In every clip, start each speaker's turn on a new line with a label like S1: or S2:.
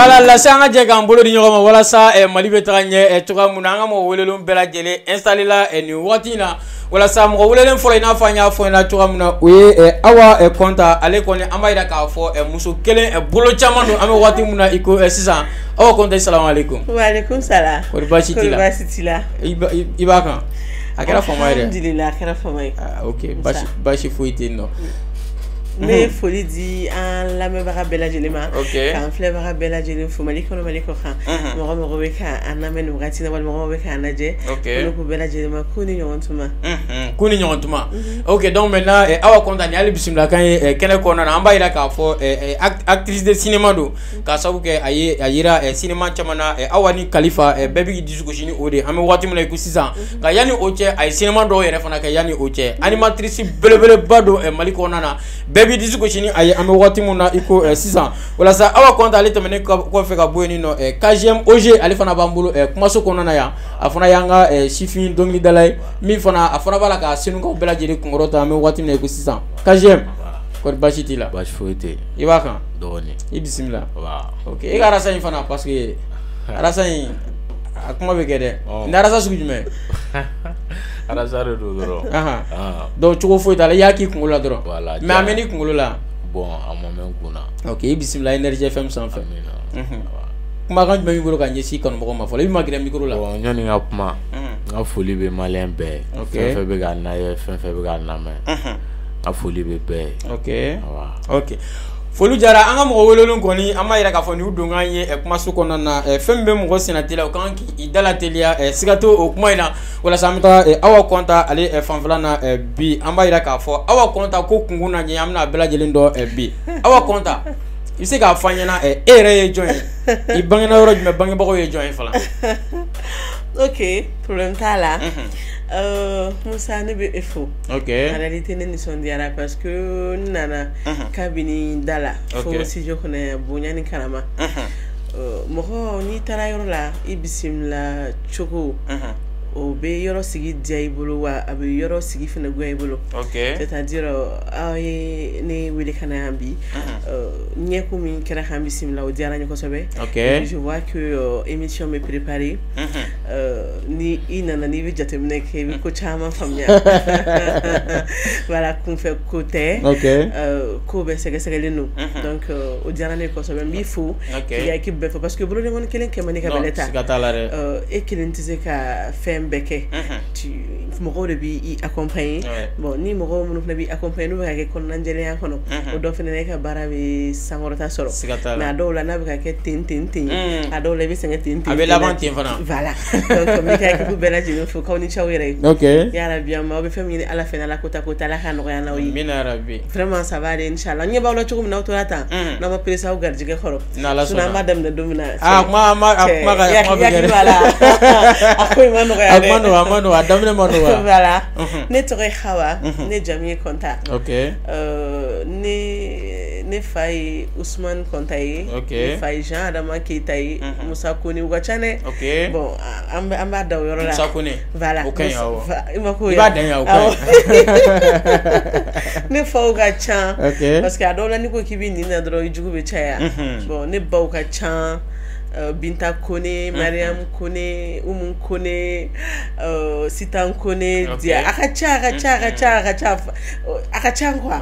S1: Voilà la sanga je kan bolo di ɲɔgɔn ma walasa Mali bɛ taga ɲɛ cogoya mun na an ka mɔgɔ welelen bɛɛ lajɛlen installé la ni waati in na walasa mɔgɔ welelen fɔlɔ in n'a fɔ an y'a fɔ ɲɛna cogoya mun na o ye Awa Konta ale kɔni an b'a yira k'a fɔ muso kelen bolo caman don an bɛ waati mun na i ko sisan Awa Konta salamu alaikum.
S2: Wa alaikum salam.
S1: Kɔri baasi t'i la?
S2: Kɔri baasi t'i la?
S1: I b'a kan? A kɛra fama ye dɛ.
S2: Alhamdulillah a kɛra fama ye.
S1: Ok baasi foyi tɛ yen nɔ.
S2: Ne foli di an lamɛnbaga bɛɛ lajɛlen ma k'an filɛbaga bɛɛ lajɛlen fo Mali kɔnɔ Mali kɔ kan mɔgɔ mɔgɔ bɛ k'an lamɛn nin wagati la walima mɔgɔ bɛ k'an lajɛ olu ko bɛɛ lajɛlen ma k'u ni ɲɔgɔn tuma
S1: k'u ni ɲɔgɔn tuma ok donc maintenant Awa Konta ni hali bisimila kan ye kɛnɛ kɔnɔna na an b'a yira k'a fɔ actrice de cinéma don k'a sababu kɛ a yira cinéma caman na Awa ni Kalifa bɛɛ bɛ k'i dusu gosi ni o de an bɛ waati min na i ko sisan nka yanni o cɛ a ye cinéma dɔw yɛrɛ fana kɛ yanni o cɛ animatrice belebeleba don Mali kɔnɔna na bɛɛ b'i dusu gosi ni a ye an bɛ waati min na i ko sisan walasa Awa Konta ale tɛmɛnen kɔfɛ ka bɔ yen nɔ KGM OG ale fana b'an bolo kumaso kɔnɔna yan a fana y'an ka sifin dɔnkilidala ye min fana a fana b'a la ka senukaw bɛɛ lajɛlen kunkɔrɔta an bɛ waati min na i ko sisan KGM kɔri baasi t'i la?
S3: Baasi foyi tɛ yen.
S1: I b'a kan?
S3: Dɔɔni.
S1: I bisimila.
S3: Waaw.
S1: Ok e ka arasa in fana parce que arasa in a kuma bɛ kɛ dɛ ni arasa sugu jumɛn?
S3: Arasa de don dɔrɔn.
S1: Donc cogo foyi t'a la i y'a k'i kunkolo la dɔrɔn.
S3: Voilà.
S1: Mais a mɛ n'i kunkolo la.
S3: Bon a ma mɛn n kun na.
S1: Ok i bisimila Énergie FM sanfɛ. Kumakan jumɛn b'i bolo ka ɲɛsin kanubagaw ma fɔlɔ i bɛ ma gɛrɛ micro la.
S3: Bon ɲɔni ka kuma n ka foli bɛ maliyɛn bɛɛ ye fɛn fɛn bɛ ka na ye fɛn fɛn bɛ ka lamɛn n ka foli bɛ bɛɛ ye.
S1: Ok ok foli jara an ka mɔgɔ welelen kɔni an b'a yira k'a fɔ nin donkan ye kumaso kɔnɔna na fɛn min bɛ mɔgɔ senna teliya o kan k'i dala teliya siga t'o o kuma in na walasa an bɛ taa Awa Konta ale fanfɛla na bi an b'a yira k'a fɔ Awa Konta ko kunkun na ɲɛ an bɛna a bɛɛ lajɛlen dɔn bi Awa Konta i bɛ se k'a fɔ an ɲɛna e yɛrɛ ye jɔn ye i bangena yɔrɔ jumɛn bangebagaw ye jɔn ye fɔlɔ.
S2: Ok problème t'a la. Musa ne bɛ e fo.
S1: Ok.
S2: En réalité ne nisɔndiyara parce que n nana kabini da la fo studio kɔnɔ bonya ni karama. Mɔgɔ n'i taara yɔrɔ la i bisimila cogo o bɛ yɔrɔ sigi diya i bolo wa a bɛ yɔrɔ sigi fana goya i bolo. C'est-à-dire aw ye ne wele ka na yan bi ɲɛko min kɛra k'an bisimila o diyara n ye kosɛbɛ. Je vois que émission bɛ préparée ni i nana n'i bɛ jateminɛ kɛ i bɛ ko caman faamuya voilà kunfɛ ko tɛ ko bɛɛ sɛgɛsɛgɛlen don donc o diyara ne ye kosɛbɛ n b'i fo k'i ka équipe bɛɛ fo parce que bolodengɔni kelen kɛ man di ka bɛlɛ ta e kelen tɛ se ka fɛn bɛɛ kɛ mɔgɔw de b'i accompagner bon ni mɔgɔw minnu fana b'i accompagner n'u bɛ ka kɛ kɔnɔnajɛlenya kɔnɔ o dɔ fana e ka baara bɛ sankɔrɔta sɔrɔ mais a dɔw la n'a bɛ ka kɛ ten a dɔw la i bɛ sɛgɛn ten
S1: a bɛ laban ten fana
S2: voilà donc n bɛ ka équipe bɛɛ lajɛlen fo k'aw ni ce aw yɛrɛ ye yarabi an aw bɛ fɛn min ɲini Ala fɛ Ala ko ta Ala ka nɔgɔya n'aw ye vraiment ça va aller inchallah n ɲɛ b'aw la cogo min na aw tora tan n'aw ma pressé aw garijɛgɛ kɔrɔ sinon an b'a daminɛ don min na
S1: a kuma bɛ kɛ
S2: a ko in ma nɔgɔya
S1: dɛ a ma nɔgɔ a daminɛ ma nɔgɔ
S2: voilà ne tɔgɔ ye Hawa ne jamu ye Konta ne fa ye Usman Konta ye ne fa ye Jean Adama Keita ye Musa Kone u ka ca dɛ bon an b'a da o yɔrɔ la
S1: Musa Kone
S2: voilà
S1: o ka ɲi awɔ
S2: i ma ko
S1: i b'a dan yan o ka
S2: ɲi ne faw ka ca parce que a dɔw la n'i ko k'i bɛ nin na dɔrɔn i jugu bɛ caya bon ne baw ka ca Binta Kone, Mariam Kone, Umu Kone, Sitan Kone, dia a ka ca quoi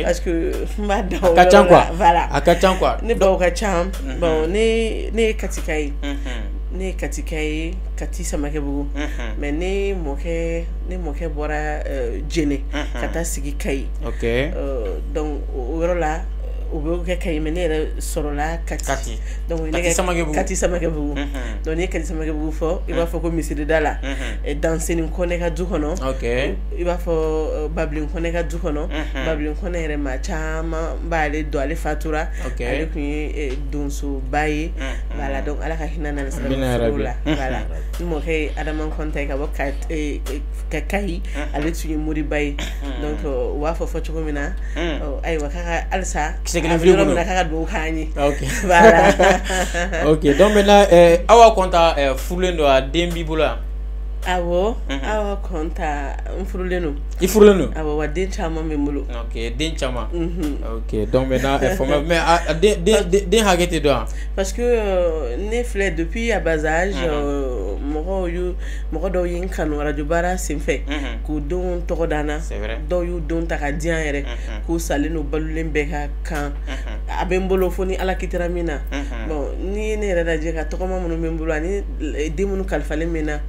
S2: parce que m'a daw voilà
S1: a ka ca quoi
S2: ne baw ka ca bon ne ye Katika ye ne ye Katika ye Kati Samakɛbugu mais ne mɔkɛ bɔra Jene ka taa sigi Kayi donc o yɔrɔ la o bɛ kɛ Kayi mais ne yɛrɛ sɔrɔla Kati donc Kati Samakɛbugu donc ne ye Kati Samakɛbugu fɔ i b'a fɔ ko misirida la Danseni Kɔnɛ ka du kɔnɔ i b'a fɔ Babilen Kɔnɛ ka du kɔnɔ Babilen Kɔnɛ yɛrɛ maa caman b'ale dɔn ale fatura ale tun ye donsoba ye voilà donc Ala ka hinɛ n'a sira la voilà ni mɔkɛ ye Adama Kɔnta ye ka bɔ Kayi ale tun ye Moriba ye donc u b'a fɔ cogo min na ayiwa k'a ka halisa yɔrɔ min na k'a ka dugawu k'an ye voilà
S1: ok donc maintenant Awa Konta furulen don a den b'i bolo yan
S2: awo awa konta mfuruleno
S1: ifuruleno
S2: awo wa den chama memolo
S1: OK den chama OK donc maintenant mais den hagete do
S2: parce que ne fleur depuis à bas âge moko do yin kanu radio bara simfe ku don to dana
S1: c'est vrai
S2: do yu don takadian ere ku salino balulen be kan abembolo foni ala kitiramina bon ni ne radio ka to koma munu membolo ani demunu kalfale mena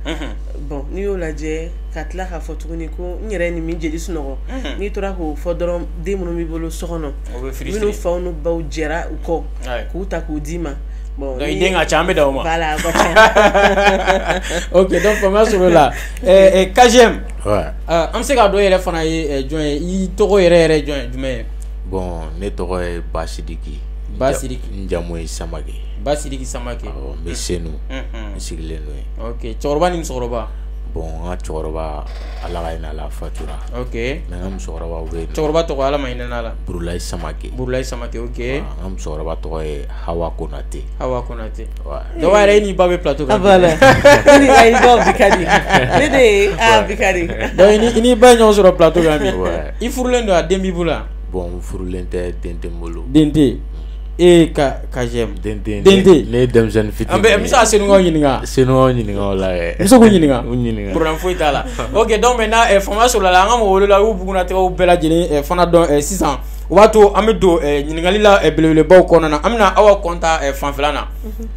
S2: bon ni yo laje katla ka fotuguni ko nyere ni min jeli sunogo ni tora ko fodoro demunu mi bolo sokono minu faunu baw jera ko ku ta ku dima bon
S1: donc il a chamé da uma
S2: voilà
S1: OK donc comment sur là KGM
S3: ouais
S1: am se ka do yere fana yi join yi togo yere join jume
S3: bon ne togo e Basidiki njamu e Samake mesenu sigileno
S1: OK chorba ni soroba
S3: bon a chorba ala ga ina la fatura
S1: OK
S3: mais am chorba we
S1: chorba to ala ma ina la
S3: Burulai Samake
S1: OK
S3: am chorba to e Hawa Konate
S1: ouais do wa ni babe plateau
S2: ah voilà ni ay do bikadi ne de bikadi
S1: do ni ba nyon sur plateau gami
S3: ouais
S1: il furlendo a dembi bula
S3: bon furlente dente molo
S1: dente e KGM
S3: dente
S1: ne
S3: demzen fiti
S1: ambe misa senu nyinga
S3: la
S1: misa ko nyinga program foi tala OK donc maintenant formation la ngam wolo la ubuguna te o bela jeni fana don 600 wato amedo nyingali la belele baw konana amna awa konta fanflana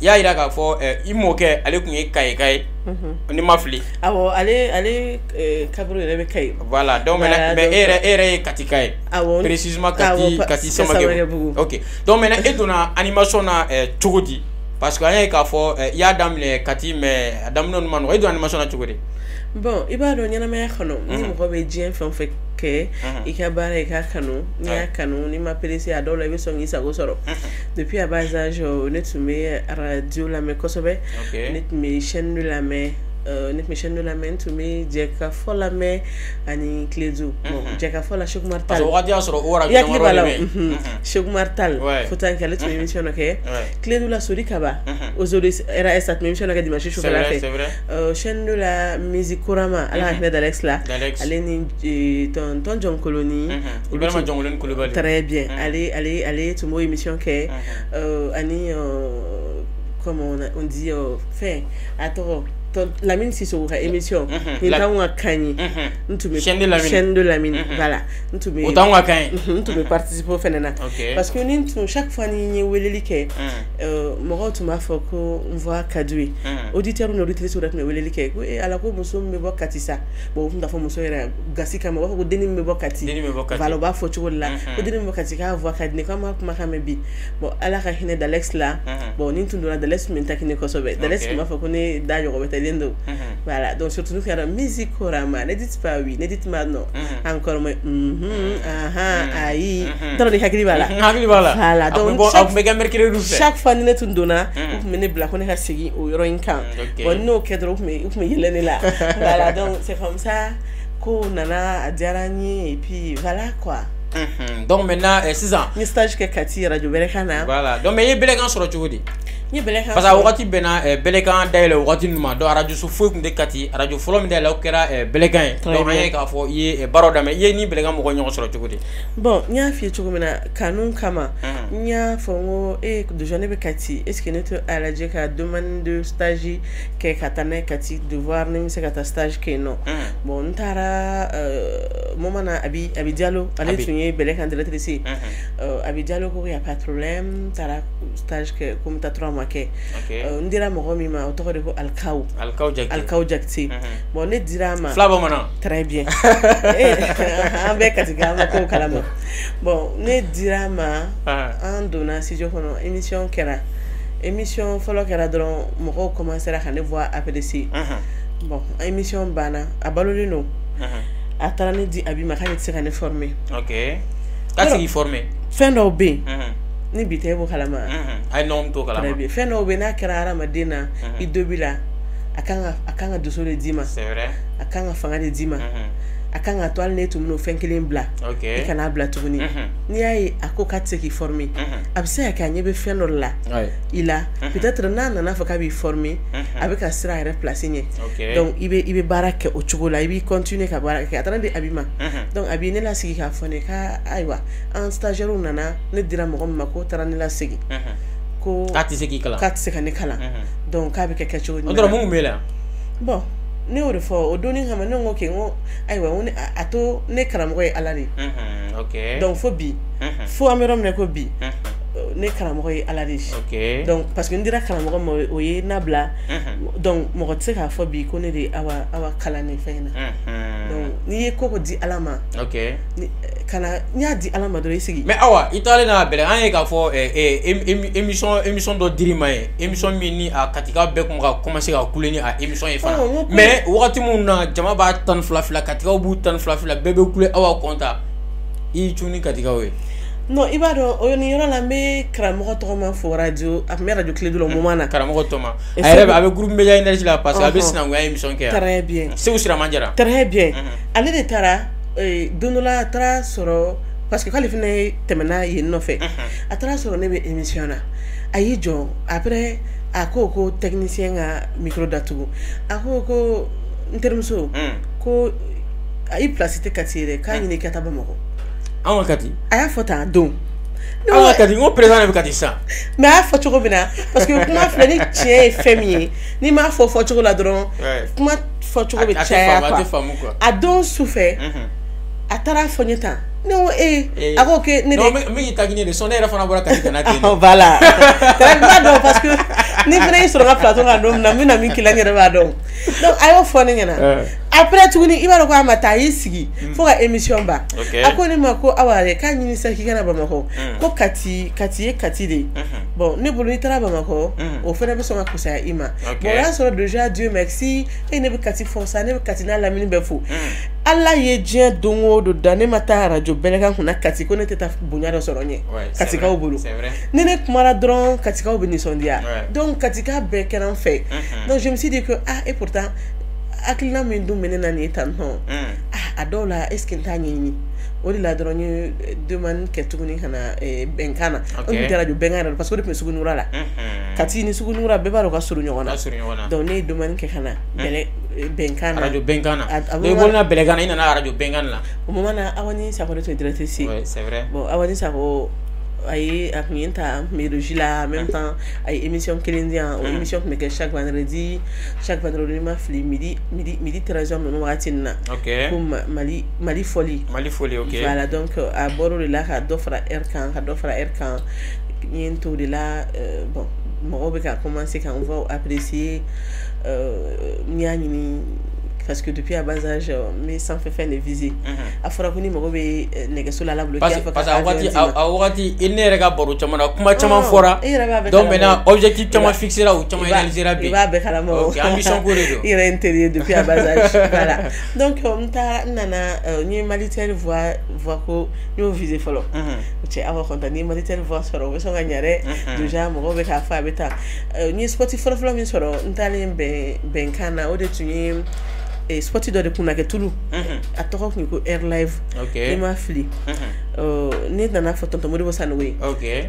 S1: ya ira ka fo imoke ale kunye kai ni mafli
S2: awo ale kabru rebe kai
S1: voilà donc mais ere katikai précisément kati Samake OK donc maintenant edona animation na chugodi parce que anya ka fo ya damle kati mais damno man edo animation na chugodi
S2: bon ibado nyana me khono ni mo be jien fon fe ke ikabara ikakanu ni akanu ni mapelisi adola be songi sago soro depuis à bas âge netume radio la me kosobe netme chaîne de la me net mission de la main to me jeka fola me ani kledu bon jeka fola Chouk Martal
S1: parce que wadi asoro ora
S2: bi Chouk Martal fotan kale to émission OK kledu la sori kaba aujourd'hui era cette émission la dimanche Chouk la fait chaîne de la musique Kurama ala hne d'Alex là allez ni ton John Colony
S1: vraiment John Colony
S2: très bien allez to mo émission que ani comment on dit fin attends la mine si sur émission ni tawo akani ntume chaîne de la mine voilà ntume
S1: autant akani
S2: ntume participer au fenena parce que ni chaque fois ni weleli ke mo to ma foko voix kadui auditeur no auditrice sur me weleli ke ko ala ko muso me bokati sa bo funda fo muso era gasika ma ko deni me bokati voilà ba fo chugola ko deni me bokati ka voix kadni kama kuma kama bi bon ala ka hine d'Alex là bon ni tundura d'Alex men takine ko sobe d'Alex ma foko ni dajo ko voilà donc surtout nous faire la musique Kurama ne dites pas oui ne dites pas non encore moi aïe dans les hakili voilà donc chaque fois nous tout donna vous menez black on est assis au Roincan bon no kedro me yelene là voilà donc c'est comme ça qu'on nana adiarani et puis voilà quoi
S1: donc maintenant 6 ans
S2: ni stage que Kati radio Berekana
S1: voilà donc mais Belekan sur chugodi
S2: ni Belekan
S1: parce que wakati bena Belekan daile wakati numa do radio so fo kunde Kati radio folo mi daile okera Belekan donc anya ka fo ye baroda me ye ni Belekan mo ko nyon sur chugodi
S2: bon nya fi chugumena kanun kama nya fongo de journée be Kati est-ce que notre alaje ka demande de stage que katane Kati devoir ni se kata stage que non bon ntara momana abi Diallo allez Belekan de l'électricité abi Diallo ko y a pas de problème tara stage que comme ta 3 mois que ndira mo mi ma auto de alkaw jakti bon ne dira ma
S1: flabo mana
S2: très bien avec katiga ma ko kalama bon ne dira ma en donna si je connais émission follow kera dron mo ko commencer à ne voir apprécier bon émission bana abalolino atana di abi makane tsika ne former
S1: OK kasi former
S2: fin do be ni bité bo kalama
S1: ay nom to kalama
S2: très bien fin do be na kirara madina idobila akanga dosole dima
S1: c'est vrai
S2: akanga fanga de dima a kan ka to hali ne tun bɛn'o fɛn kelen bila i kana bila tuguni n'i y'a ye a ko k'a tɛ se k'i former a bɛ se ka kɛ a ɲɛ bɛ fɛn dɔ de la i la peut-être n'a nana fɔ k'a b'i former a bɛ ka sira a yɛrɛ place ɲɛ donc i bɛ baara kɛ o cogo la i b'i continuer ka baara kɛ a taara di Abi ma donc Abi ne lasigi k'a fɔ ne ka ayiwa an stagiaire nana ne dira mɔgɔ min ma k'o taara ne lasigi ko
S1: k'a tɛ se k'i kalan
S2: k'a tɛ se ka ne kalan donc k'a bɛ kɛ kɛcogo
S1: ɲuman na o dɔrɔn mun b'e la
S2: bon ne y'o de fɔ o donni kama ne ko kɛ n ko ayiwa a to ne karamɔgɔ ye Ala de ye donc fo bi fo an bɛ yɔrɔ min na ko bi ne karamɔgɔ ye Ala de ye donc parce que n dira karamɔgɔ ma o ye na bila donc mɔgɔ tɛ se k'a fɔ bi ko ne de ye awa kalan nin fɛn na donc n'i ye ko di Ala ma kana n'i y'a di Ala ma dɔrɔn i sigi
S1: mais Awa i taalen n'a bɛlɛ an ye k'a fɔ émission dɔ dir'i ma ye émission min ni a katika bɛɛ kun ka commencer ka kule ni a émission ye fana mais wagati minnu na jama b'a tan ni fila katikaw b'u tan ni fila bɛɛ bɛ kule Awa kɔnta i cun ni katikaw ye
S2: non i b'a dɔn o ni yɔrɔ la n bɛ karamɔgɔ tɔgɔ ma fɔ radio a tun bɛ radio Kiledu la o moment na
S1: karamɔgɔ tɔgɔ a yɛrɛ a bɛ groupe Media Énergie la parce que a bɛ sinankunya émission kɛ
S2: très bien
S1: Seku Siraman Jara
S2: très bien ale de taara don dɔ la a taara sɔrɔ parce que k'ale fana tɛmɛna yen nɔfɛ a taara sɔrɔ ne bɛ émission na a y'i jɔ après a ko technicien ka micro datugu a ko n terimuso ko a y'i place tɛ Kati yɛrɛ k'a ɲini i ka taa Bamakɔ
S1: an ka Kati
S2: a y'a fɔ tan don
S1: an ka Kati n ko président de bɛ Kati sisan
S2: mais a y'a fɔ cogo min na parce que kuma filɛ ni tiɲɛ ye fɛn min ye n'i m'a fɔ cogo la dɔrɔn kuma fɔ cogo bɛ caya quoi a don sufɛ a taara fɔ n ye tan ne ko a ko que ne de
S1: non mais i tagi ne de sɔn ne yɛrɛ fana bɔra Kati ka na ten
S2: voilà très bien donc parce que ni fana y'i sɔrɔ n ka plateau kan don min na n bɛna min k'i la n yɛrɛ b'a dɔn donc a y'o fɔ ne ɲɛna après tuguni i b'a dɔn ko a ma taa a y'i sigi fo ka émission ban a ko ne ma ko Awa yɛrɛ k'a ɲini sisan k'i ka na Bamakɔ ko Kati ye Kati de ye bon ne bolo n'i taara Bamakɔ o fana bɛ sɔn ka kusaya i ma bon o y'a sɔrɔ déjà Dieu merci ne bɛ Kati fɔ sa ne bɛ Kati n'a lamini bɛɛ fo Ala ye diɲɛ don o don da ne ma taa radio bɛlɛkan kunna Kati ko ne tɛ taa bonya dɔ sɔrɔ n ye Katikaw bolo ni ne kumara dɔrɔn Katikaw bɛ nisɔndiya donc Katika bɛɛ kɛra n fɛ donc je me suis dit que et pourtant hakilina min dun bɛ ne na nin ye tan nɔ a dɔw la est ce que n t'a ɲɛɲini o de la dɔrɔn n ye demande kɛ tuguni ka na bɛnkan na o tun tɛ radio bɛnkan yɛrɛ parce que o de tun bɛ Sugunura la Kati ni Sugunura bɛɛ b'a dɔn ka surun ɲɔgɔn na donc ne ye demande kɛ ka na bɛnkan na
S1: radio bɛnkan na n'i bɔra bɛlɛkan na i nana radio bɛnkan la
S2: o moment na Awa ni Sakɔ de tun ye directrice ye
S1: c'est vrai
S2: bon Awa ni Sakɔ a tun ye n ta Méroji la en même temps a ye émission kelen di yan o émission tun bɛ kɛ chaque vendredi ni ma fili midi 13h ninnu wagati nin na ko Mali fɔli voilà donc a bɔra o de la ka dɔ fara heure kan n ye n to o de la bon mɔgɔw bɛ ka commencer ka n voix apprécier n y'a ɲini parce que depuis à bas âge mais sans faire les visées a fɔra ko ni mɔgɔ bɛ nɛgɛso la bloquer
S1: parce que a wagati i ne yɛrɛ ka baro caman na kuma caman fɔra donc maintenant objectif caman fixera ou caman réalisera bi
S2: i b'a bɛɛ kalama
S1: ambition ko de don
S2: i yɛrɛ ye n teri ye depuis à bas âge voilà donc n nana n ye Malitel voix ko n y'o visé fɔlɔ cɛ Awa Kɔnta ni Malitel voix sɔrɔ o bɛ sɔn ka ɲɛ dɛ déjà mɔgɔw bɛ k'a fɔ a bɛ taa n ye spot fɔlɔfɔlɔ min sɔrɔ n taalen bɛnkan na o de tun ye spoti dɔ de kun na kɛ tulu a tɔgɔ kun ye ko Air Live i ma fili ne nana fɔ tonton Modibo Sanogo ye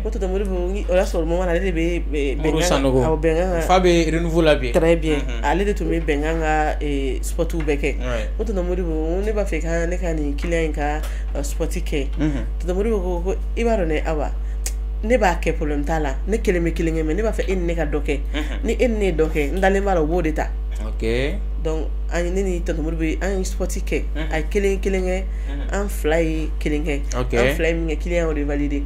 S2: ko tonton Modibo o y'a sɔrɔ moment na ale de bɛ bɛnkan
S1: fa bɛ renouveau la bi
S2: très bien ale de tun bɛ bɛnkan ka spotiw bɛɛ kɛ ko tonton Modibo ne b'a fɛ ne ka nin client in ka spoti kɛ tonton Modibo ko i b'a dɔn ne Awa ne b'a kɛ problème t'a la ne kelen bɛ kelen kɛ mais ne b'a fɛ e ni ne ka dɔ kɛ ni e ni ne ye dɔ kɛ n dalen b'a la o b'o de ta donc ne ni tonton Modibo an ye spoti kɛ a ye kelen kɛ an fila ye kelen kɛ an fila ye min kɛ client y'o de valider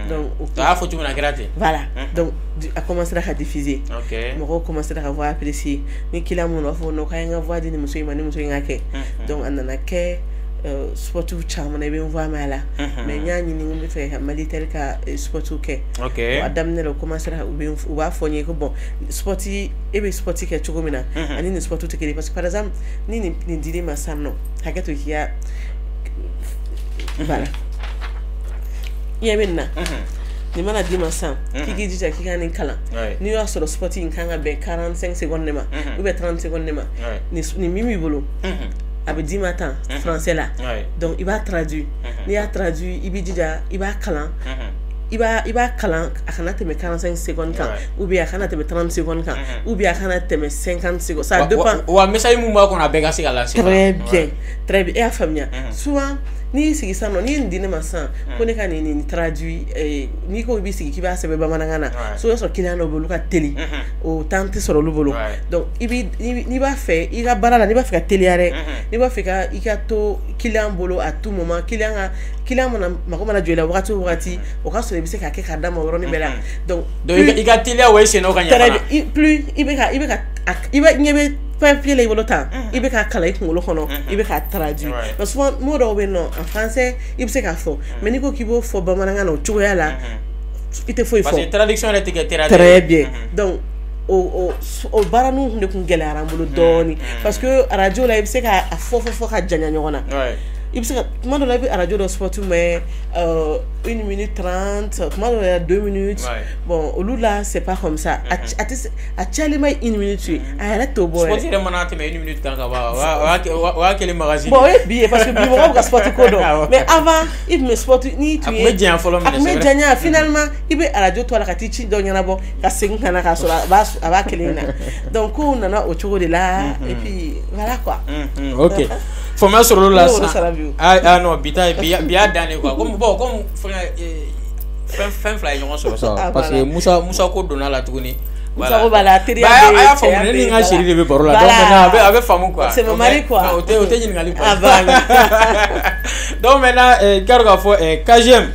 S2: donc
S1: a y'a fɔ cogo min na a kɛra ten
S2: voilà donc a commencera ka diffuser mɔgɔw commencera ka voix apprécier ni client minnu b'a fɔ non k'a ye n ka voix di nin muso in ma ni muso in ka kɛ donc a nana kɛ sportiw caman i bɛ n voix mɛn a la mais n y'a ɲini n bɛ fɛ ka Malitel ka sportiw kɛ a daminɛ la o commencera u b'a fɔ n ye ko bon sporti e bɛ sporti kɛ cogo min na ani nin sportiw tɛ kelen parce que par exemple ni nin dir'i ma sisan nɔ hakɛ to k'i ka voilà i ɲɛ bɛ nin na nin mana d'i ma sisan k'i k'i jija k'i ka nin kalan n'i y'a sɔrɔ sporti in kan ka bɛn 45 secondes de ma ou bien 30 secondes de ma nin min b'i bolo avait 10 matins français là donc il va traduire il a traduit il déjà il va calan il va calan à kana teme 45 secondes kan ou bien à kana teme 30 secondes kan ou bien à kana teme 50 secondes ça dépend
S1: wa message mu ma ko na bega si ala
S2: très bien et à famille souvent ni sigi sano ni ndine masan ko ne ka ni traduit ni ko bi sigi ki ba sebe bamanangana so so kilano bolu ka teli o tante soro lu bolu donc ibi ni ba fait il ga barala ni ba fait ka teliare ni ba fait ka i ka to kilan bolo à tout moment kilan mana mako mana jola wakati o ka so bi se ka ke ka dama woro ni bela donc
S1: i ka telia we se no ka nya
S2: plus ibe ka nyebe papier les volontaires il veut qu'à caler qu'on le connaît il veut qu'à traduire parce que moi dans non en français il veut qu'à faire mais ni quoi qui veut faut bamananga no tu vois là il te faut il faut
S1: parce que traduction est traduction
S2: très bien donc au baranu ne qu'on galère en boulot doni parce que radio là il veut qu'à faut qu'à janya nyona il veut comment on a vu à radio de sport mais 1 minute 30 comment on a 2 minutes bon au là c'est pas comme ça à Tchalima 1 minute arrête au boy
S1: sport c'est mana te 1 minute quand wa quel magazine
S2: bon bien parce que bien on va sport kodo mais avant il me sport ni tu
S1: mais bien follow
S2: mais janya finalement il veut à radio toi la katichi donc yana bon ka sengi kana ka so ba kelina donc on a au choro de là et puis voilà quoi
S1: OK faut me sur le là ah non bien dernier quoi comme fin fly on sur ça parce que Moussa ko donna la tuguni
S2: Moussa ko bala teri
S1: aya fa mo ni nga chéri de baro la donc maintenant avec femme quoi
S2: c'est mon mari quoi
S1: o te ni ngali quoi donc maintenant karoga fo KGM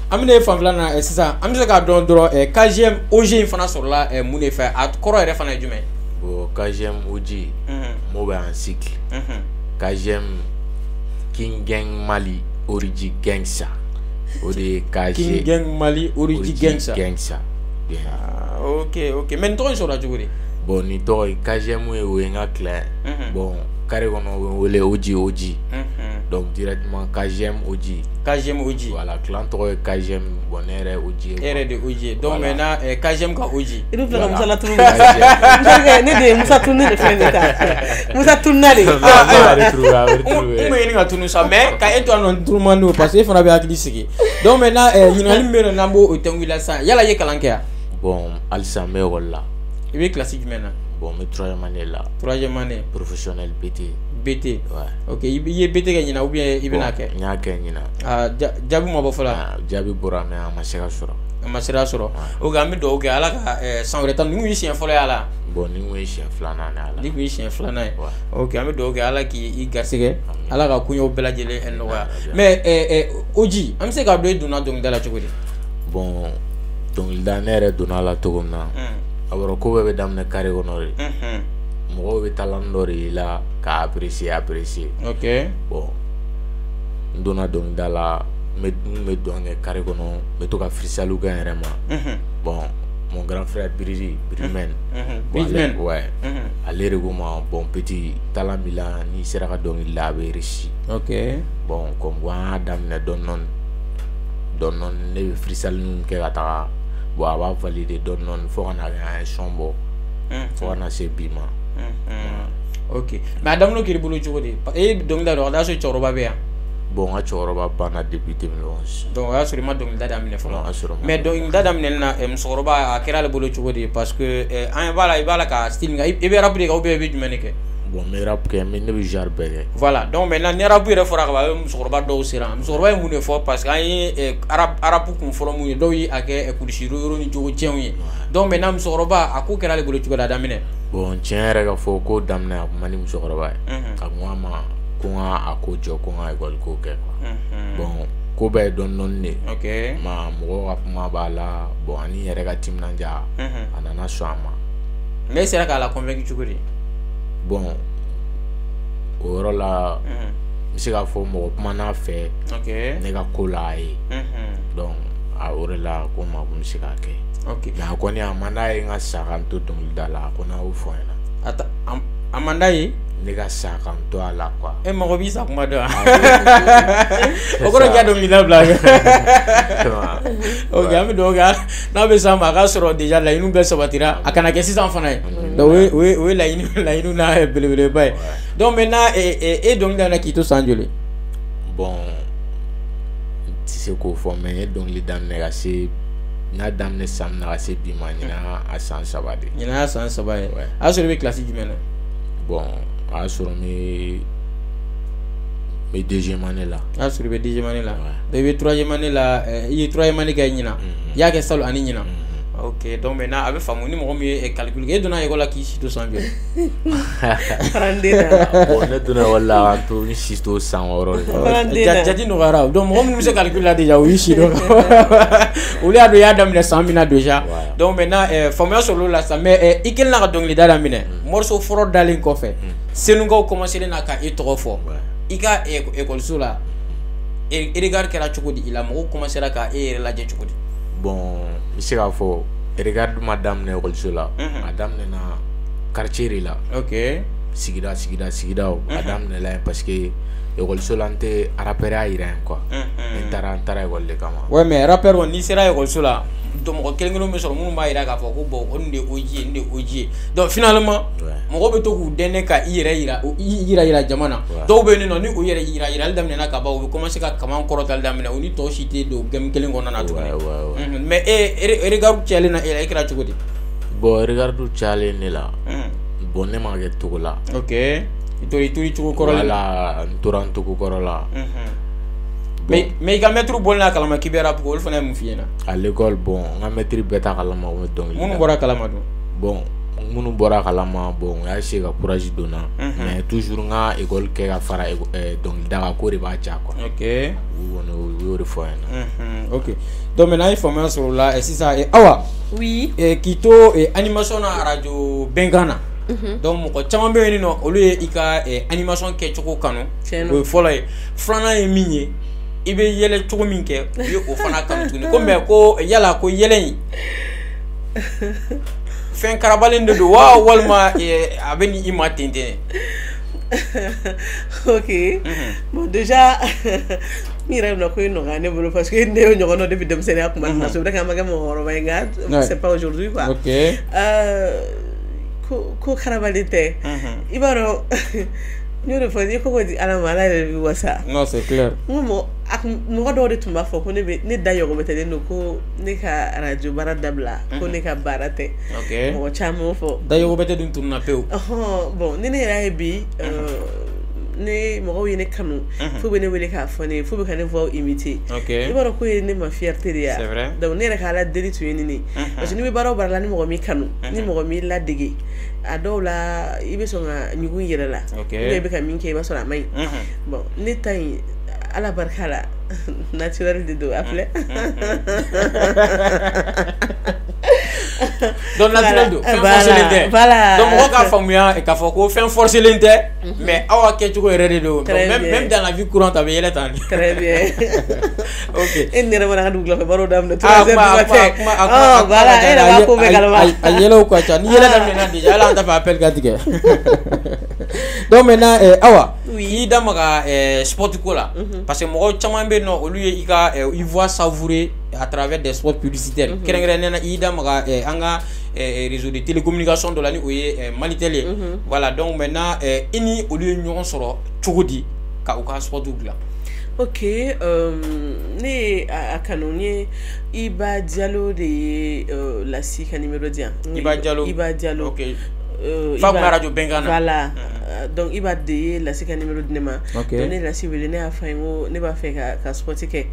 S1: amine femme là na c'est ça amine ka don dro KGM OG fana sur la mune fa at koro re fana jume
S3: bo KGM OG mo ba en cycle KGM King Gang Mali Origi Gangsa Ode KG
S1: King Gang Mali Origi Gangsa ok mais toi sur la juguri
S3: bon ni toi KGM we nga clair bon carré on le OG donc directement KGM OG voilà clan toi KGM bonere OG
S1: de OG donc maintenant KGM ka OG
S2: il nous fait comme ça la tourne ne de Moussa tourne de faire Moussa tourne
S1: on me nga tourne ça mais ka eto non tourmando parce que fona be akili sigi donc maintenant yinali mbere nambo otengula ça yala ye kalanke
S3: bon alsa me wala
S1: il est classique maintenant
S3: bon mais troisième année professionnel BT
S1: ouais OK il est BT gagna ou bien il bena ke
S3: nya ke nyina
S1: jabu mo bo fala
S3: jabi bora me
S1: amasira soro o gambi do ga ala ka sans retam ni wi chien folo ala
S3: bon ni wi chien flana na ala
S1: ni wi chien flana OK ambi do ga ala ki i garsege ala ka kunyo belajele en wa mais oji am se ka do duna donc dala chokodi
S3: bon donc il danere duna la togomna awro ko be damne carré honore mo be talandori la ka apprécier
S1: OK
S3: bon dona donc dala me donne carré kono me to ka frisalu ganrema bon mon grand frère Bridman ouais aller goma bon petit talent Milan ni sera ka donc il a réussi
S1: OK
S3: bon comme wa damne don non ne frisalu ke gata bon aba valider don non faut on a un chambo faut on a se bima
S1: OK madame no kiribulu chogodi e donc da so choroba be
S3: bon a choroba bana depuis 2011
S1: donc a surima donc dada mine fo mais donc dada mine na msoroba akira le bolo chogodi parce que an bala ka style nga e be rapide ka be jumeneke
S3: bon mais rap ke mais ne bi jarbe
S1: voilà donc maintenant ne rap re fora ka ba msoroba do sira msoroba mu ne fo parce que ay arab ku foro mu do yi ake kudishiru yoro ni jogo chenwi donc maintenant msoroba aku kira le bolo chogoda damine
S3: bon tiens ga fo ko damne mani msoroba ka moi kunga akojo kunga egol ko ke bon ko be don non ne
S1: OK
S3: ma mo rap ma bala bon ani yere ga tim nanja anana swama
S1: mais c'est là qu'à la convaincu chuguri
S3: bon oro la mi ga fo mo kuma na fe
S1: OK
S3: ne ga kola yi donc a oro la ko ma bu mi ga ke
S1: OK
S3: na ko ni amanda yi nga sakanto dum dala ko na u fo na
S1: ata amanda yi
S3: ne ga sakanto ala quoi
S1: e mo bi sa kuma do o ko ga do mi la blague ok an bɛ dugawu kɛ n'a bɛ s'an ma a ka sɔrɔ déjà laɲiniw bɛɛ sabatira a kana kɛ sisan fana ye donc o ye laɲiniw n'a belebeleba ye donc maintenant e dɔnkili da k'i to san joli
S3: bon n tɛ se k'o fɔ mais n ye dɔnkili daminɛ ka se n y'a daminɛ san na ka se bi ma ɲina a san 3 de
S1: ɲina y'a san 3 ye a y'a sɔrɔ i bɛ kilasi jumɛn na
S3: bon a y'a sɔrɔ n bɛ deuxième année la
S1: a y'a sɔrɔ i bɛ deuxième année la donc i bɛ troisième année la i ye troisième année kɛ ɲina i y'a kɛ salon ani ɲina ok donc maintenant a bɛ faamu ni mɔgɔ min ye calcul kɛ e donna école la k'i si to san joli
S3: bon ne donna école la k'an to n si to san 6 de
S1: jati nɔgɔyara donc mɔgɔ minnu bɛ se calcul la déjà o y'i si dɔn olu y'a dɔn i y'a daminɛ san min na déjà donc maintenant faamuya sɔrɔ o la sa mais i kɛlen na ka dɔnkilida daminɛ morceau fɔlɔ dalen kɔfɛ senukaw commencé na ka e tɔgɔ fɔ i ka école la regard kɛra cogo di i la mɔgɔw commencé ka e yɛrɛ lajɛ cogo di
S3: bon n bɛ se k'a fɔ regard ma daminɛ école la a daminɛna quartier de la
S1: ok
S3: sigidaw a daminɛla yen parce que école la n tɛ rappeur ya yira yen quoi n taara école de kama
S1: ouais mais rappeur kɔni n'i sera école la mɔgɔ kelen bɛ sɔrɔ minnu b'a yira k'a fɔ ko bon nin de ye OG ye nin de ye OG ye donc finalement mɔgɔ bɛ to k'u dɛnɛ ka i yɛrɛ yira jama na dɔw bɛ yen nɔ ni o yɛrɛ yirali daminɛna ka ban u bɛ commencer ka kaman kɔrɔtali daminɛ o ni tɔw si tɛ don game kelen kɔnɔna na tuguni mais regard cɛlen na e la e kɛra cogo di
S3: bon regard cɛlen ne la bon ne ma kɛ togo la
S1: ok i tori cogo kɔrɔ
S3: la n tora n togo kɔrɔ la
S1: mais i ka maître bɔlen a kalama k'i bɛ rap olu fana ye mun f'i ɲɛna
S3: à l'école bon n ka maître bɛɛ t'a kalama o bɛ dɔnkili
S1: minnu bɔra kalama dun
S3: bon minnu bɔra kalama bon n y'a essayer ka courage don n na mais toujours n ka école kɛ ka fara dɔnkilida kan ko de b'a diya quoi
S1: ok
S3: u y'o de fɔ n ɲɛna
S1: ok donc maintenant i faamuya sɔrɔ o la sisan Awa
S2: oui
S1: k'i to animation na radio Bɛnkan na donc mɔgɔ caman bɛ yen nɔ olu ye i ka animation kɛcogo kanu o ye fɔlɔ ye filanan ye min ye i bɛ yɛlɛ cogo min kɛ u ye o fana kanu tuguni ko mais ko yala ko yɛlɛ in fɛn karabalen de don wa walima a bɛ ni i ma ten ten
S2: ok bon déjà n yɛrɛ bɛna ko ye nɔgɔya ne bolo parce que ne ye ɲɔgɔn dɔ depuis denmisɛnninya kuma na so bɛ k'an ma kɛ mɔgɔkɔrɔba ye nka c'est pas aujourd'hui quoi ko karabalen tɛ i b'a dɔn n y'o de fɔ n'i ko di ala ma ala yɛrɛ bɛ wasa
S1: non c'est clair
S2: n ko mɔgɔ dɔw de tun b'a fɔ ko ne da ɲɔgɔnbɛtɛlen don ko ne ka radio baara dabila ko ne ka baara tɛ mɔgɔ caman fɔ
S1: da ɲɔgɔnbɛtɛ dun tununna pewu
S2: bon ni ne yɛrɛ ye bi ne mɔgɔw ye ne kanu fo bɛ ne wele k'a fɔ ne fo bɛ ka ne voix imiter i b'a dɔn ko ye ne ma fierté de ye donc ne yɛrɛ ka ala deli tun ye nin de parce que n'i bɛ baara o baara la ni mɔgɔ m'i kanu ni mɔgɔ m'i ladege a dɔw la i bɛ sɔn ka ɲugun i yɛrɛ la ou bien i bɛ ka min kɛ i b'a sɔrɔ a ma ɲi bon ne ta in ala barika la naturel de do a filɛ
S1: donc naturel do fɛn forcélen tɛ donc mɔgɔ k'a faamuya k'a fɔ ko fɛn forcélen tɛ mais aw ka kɛcogo yɛrɛ de do même dans la vie courante a bɛ yɛlɛ tan
S2: très bien
S1: ok
S2: e ni yɛrɛ mana ka dugulafɛ baro daminɛ 3 heures du matin voilà e yɛrɛ b'a ko bɛɛ kalama
S1: a yɛlɛw ka ca ni yɛlɛ daminɛna déjà ala an t'a fɛ appel ka tigɛ donc maintenant Awa i da maga sport ko la parce que mɔgɔ caman bɛ yen nɔ olu ye i ka i voix savourer à travers des spots publicitaires kɛrɛnkɛrɛnnenya na i da maga an ka réseau de télécommunication dɔ la ni o ye Malitel ye voilà donc maintenant i ni olu ye ɲɔgɔn sɔrɔ cogo di ka u ka sportiw dilan
S2: ok ne a kanu ye Iba Diallo de ye Lasi ka numéro di yan
S1: Iba Diallo
S2: ok
S1: fa kun radio Bɛnkan na
S2: voilà donc Iba de ye Lasi ka numéro di ne ma donc ne Lasi wele ne y'a fɔ n ko ne b'a fɛ ka sporti kɛ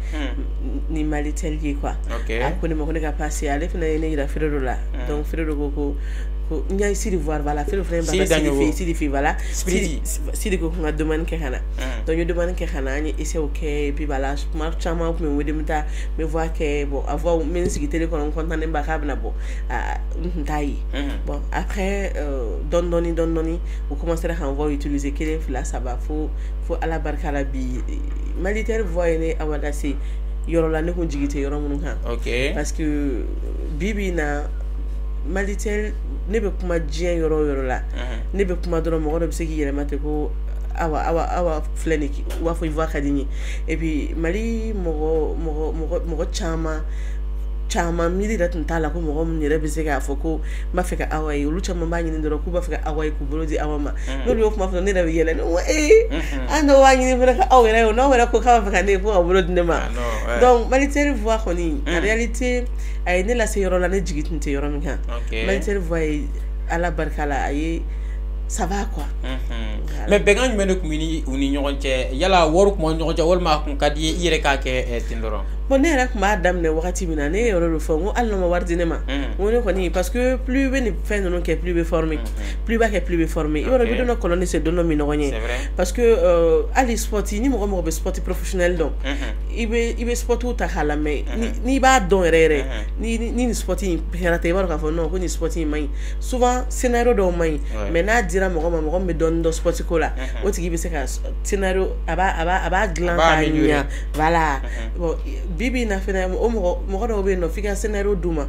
S2: ni Malitel ye quoi a ko ne ma ko ne ka passe ale fana ye ne yira feere dɔ la donc feere dɔ ko n y'a Sidi voir voilà feere fana ye Sidi fɛ voilà Sidi ko n ka demande kɛ ka na donc n ye demande kɛ ka na an ye essai kɛ et puis voilà kuma caman tun bɛ n wele n bɛ taa n bɛ voix kɛ bon a voix n bɛ n sigi télé kɔnɔ n content ba k'a bɛna bɔ n tun t'a ye bon après dɔɔni u commencera k'an voix utiliser 1 2 3 fo ala barika la bi Malitel voix ye ne Awa lase yɔrɔ la ne kun jigi tɛ yɔrɔ minnu kan parce que bi na Malitel ne bɛ kuma diɲɛ yɔrɔ o yɔrɔ la ne bɛ kuma dɔrɔn mɔgɔ dɔ bɛ se k'i yɛlɛma ten ko awa filɛ nin u b'a fɔ voix ka di n ye et puis Mali mɔgɔ caman caman miiri yɛrɛ tun t'a la ko mɔgɔ min yɛrɛ bɛ se k'a fɔ ko n b'a fɛ ka awa ye olu caman b'a ɲini dɔrɔn k'u b'a fɛ ka awa ye k'u bolo di awa ma n'olu y'o kuma fɔ ne yɛrɛ bɛ yɛlɛ ne ko an dɔw b'a ɲini fana ka aw yɛrɛ ye n'aw yɛrɛ ko k'a b'a fɛ ka ne ye ko ka bolo di ne ma donc Malitel Voix kɔni en réalité a ye ne lase yɔrɔ la ne jigi tun tɛ yɔrɔ min kan Malitel Voix ye ala barika la a ye ça va quoi
S1: mais bɛnkan jumɛn de tun bɛ u ni ɲɔgɔn cɛ yala wari tun b'aw ni ɲɔgɔn cɛ walima a tun ka di i yɛrɛ k'a kɛ ten dɔrɔn
S2: bon ne yɛrɛ tun b'a daminɛ wagati min na ne ye yɔrɔ dɔ fɔ n ko hali n'o ma wari di ne ma n ko ne kɔni parce que plus bɛ nin fɛn ninnu kɛ plus bɛ former plus b'a kɛ plus bɛ former i b'a dɔn i bɛ don dɔ kɔlɔn ni se don dɔ min ɲɔgɔn ye parce que hali sport ni mɔgɔ mɔgɔ bɛ sport professionnel dɔn i bɛ sportiw ta k'a lamɛn n'i b'a dɔn yɛrɛ yɛrɛ ni nin sport in kɛra ten i b'a dɔn k'a fɔ non ko nin sport in man ɲi souvent scénario dɔw man ɲi mais n'a dira mɔgɔ ma mɔgɔ min bɛ dɔɔnin dɔn sport ko la o tigi bɛ se ka scénario a b'a dilan k'a ɲɛ voilà bon bibi na fɛnɛ o mɔgɔ dɔw bɛ yen nɔ f'i ka scénario d'u ma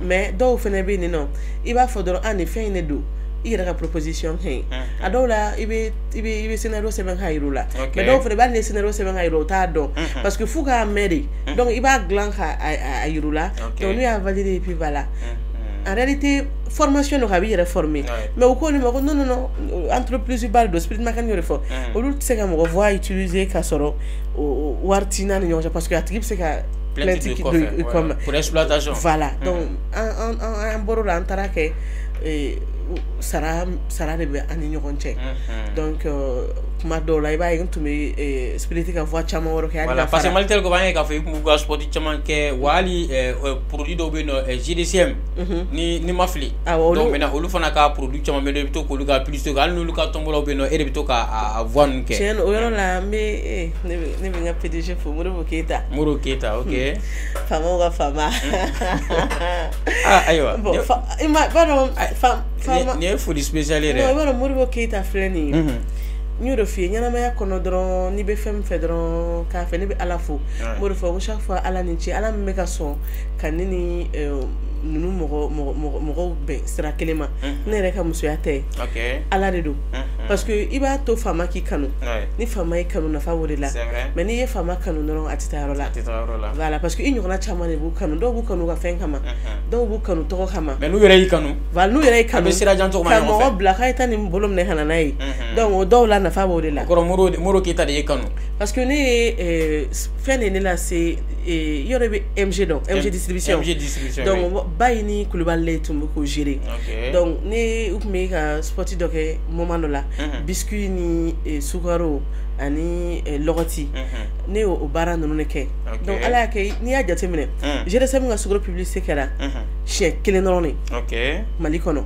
S2: mais dɔw fɛnɛ bɛ yen nɔ i b'a fɔ dɔrɔn nin fɛn in de don i yɛrɛ ka proposition ka ɲi a dɔw la i bɛ scénario sɛbɛn k'a yir'u la mais dɔw fɛnɛ b'a ni scénario sɛbɛn k'a yir'u o t'a dɔn parce que f'u k'a mɛn de donc i b'a dilan k'a yir'u la donc n'u y'a valider et puis voilà en réalité formation donc a b'i yɛrɛ former mais u ko ne ma ko non entreprise ba de spirit man kan yɛrɛ fɔ olu tɛ se ka mɔgɔ voix utiliser ka sɔrɔ wari t'i n'a ni ɲɔgɔn cɛ parce que a tigi bɛ se ka plainte comme
S1: pour exploitation
S2: voilà donc an bɔr'o la an taara kɛ sara de bɛ an ni ɲɔgɔn cɛ donc kuma dɔw la i b'a ye n tun bɛ spirit ka voix caman wɛrɛ kɛ
S1: voilà parce que Malitel ko b'an ye k'a fɔ i tun b'u ka sport caman kɛ wa hali produit dɔw bɛ yen nɔ GDCM ni ma fili donc maintenant olu fana ka produit caman bɛ yen nɔ i bɛ to k'olu ka publicité kɛ hali n'olu ka tombolaw bɛ yen nɔ e de bɛ to ka voix ninnu kɛ
S2: tiɲɛ o yɔrɔ la ne bɛ n ka PDG fo Modibo Keyita
S1: ok
S2: faamaw ka faama
S1: ayiwa
S2: bon i ma b'a dɔn
S1: nin ye foli spécial yɛrɛ
S2: i b'a dɔn Modibo Keyita filɛ nin ye n y'o de f'i ye ɲɛnamaya kɔnɔ dɔrɔn n'i bɛ fɛn min fɛ dɔrɔn k'a fɛ ne bɛ ala fo n b'o de fɔ ko chaque fois ala ni ce ala min bɛ ka sɔn ka ne ni ninnu mɔgɔw bɛn sira kelen ma ne yɛrɛ ka musoya tɛ ala de don parce que i b'a to faama k'i kanu ni faama y'i kanu nafa b'o de la mais n'i ye faama kanu dɔrɔn a tɛ taa yɔrɔ la voilà parce que i ɲɔgɔnna caman de b'u kanu dɔw b'u kanu ka fɛn kama dɔw b'u kanu tɔgɔ kama
S1: mais n'u yɛrɛ y'i kanu
S2: voilà n'u yɛrɛ y'i kanu
S1: a bɛ sira jan cogo ma ɲɔgɔn fɛ
S2: ka mɔgɔ bila k'a ye taa nin bolo minɛ ka na n'a ye donc o dɔw la nafa b'o de la
S1: kɔrɔ Modibo Keyita de y'i kanu
S2: parce que ne ye fɛn de ne lase yɔrɔ bɛ MG dɔn MG distribution donc bayi ni Kulibali tun bɛ k'o gérer donc ne u tun bɛ ka sport dɔ kɛ moment dɔ la biscuit ni sukaro ani lɔgɔti ne y'o baara ninnu de kɛ donc ala y'a kɛ n'i y'a jateminɛ GDCM ka sukaro publicité kɛra siɲɛ 1 dɔrɔn de Mali kɔnɔ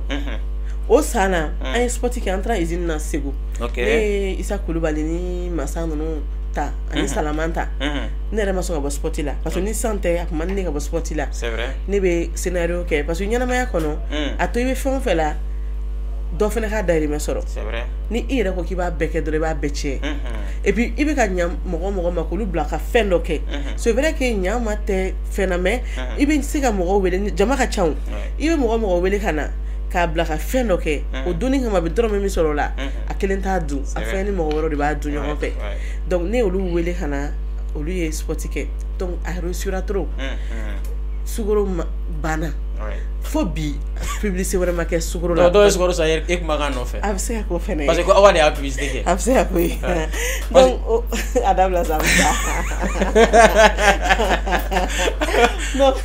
S2: o san na an ye sport kɛ an taara usine na Segu ne ye Isa Kulibali ni masa ninnu ta ani Salamanta ne yɛrɛ ma sɔn ka bɔ sport la parce que ni san tɛ a tun man di ne ka bɔ sport la ne bɛ scénario kɛ parce que ɲɛnamaya kɔnɔ a to i bɛ fɛn o fɛn la dɔ fana ka dahirimɛ sɔrɔ ni i yɛrɛ ko k'i b'a bɛɛ kɛ dɔrɔn i b'a bɛɛ tiɲɛ et puis i bɛ ka ɲa mɔgɔ ma k'olu bila ka fɛn dɔ kɛ c'est vrai que ɲa ma tɛ fɛn na mais i bɛ se ka mɔgɔw wele jama ka ca i bɛ mɔgɔ wele ka na k'a bila ka fɛn dɔ kɛ o donni kama a bɛ dɔrɔmɛ min sɔrɔ o la a kelen t'a dun a fɛn ni mɔgɔ wɛrɛw de b'a dun ɲɔgɔn fɛ donc ne olu wele ka na olu ye sport kɛ donc a réussira trop sukaro banna fo bi publicité wɛrɛ ma kɛ sukaro la
S1: dɔw ye sukaro san e tun b'a k'a nɔfɛ
S2: a bɛ se ka k'o fɛnɛ ye
S1: parce que ko awa de y'a publicité kɛ
S2: a bɛ se ka k'o ye donc a dabila sa donc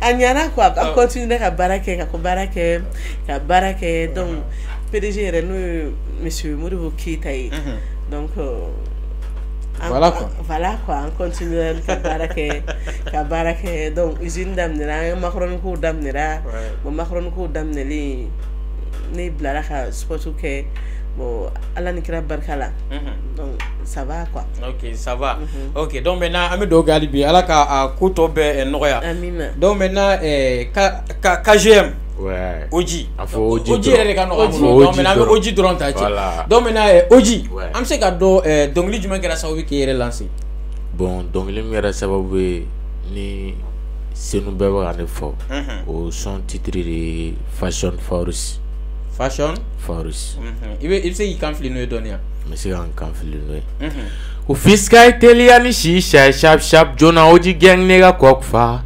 S2: a ɲana quoi a continuer ka baara kɛ donc PDG yɛrɛ n'o ye monsieur Modibo Keyita ye donc
S1: voilà quoi
S2: an continue ka baara kɛ donc usine daminɛra an macaroni ko daminɛra bon macaroni ko daminɛlen ne bilara ka sport kɛ bon ala ni kira barika la donc ça va quoi
S1: ok ça va ok donc maintenant an bɛ dugawu kɛ hali bi ala ka ko tɔ bɛɛ nɔgɔya
S2: amina
S1: donc maintenant KGM
S3: ouais
S1: Oji
S3: Oji
S1: yɛrɛ de ka nɔgɔ bolo donc maintenant an bɛ Oji dɔrɔn ta ci donc maintenant Oji an bɛ se ka dɔn dɔnkili jumɛn kɛra sababu k'i yɛrɛ lancer
S3: bon dɔnkili min kɛra sababu ye ni senu bɛɛ bɛ ka ne fɔ o son titre de Fashion Force
S1: i bɛ se k'i kan fili n'o ye dɔɔni yan
S3: n bɛ se ka n kan fili n'o ye ko fiska teliya ni si sharp joona Oji gang ne ka kɔk fa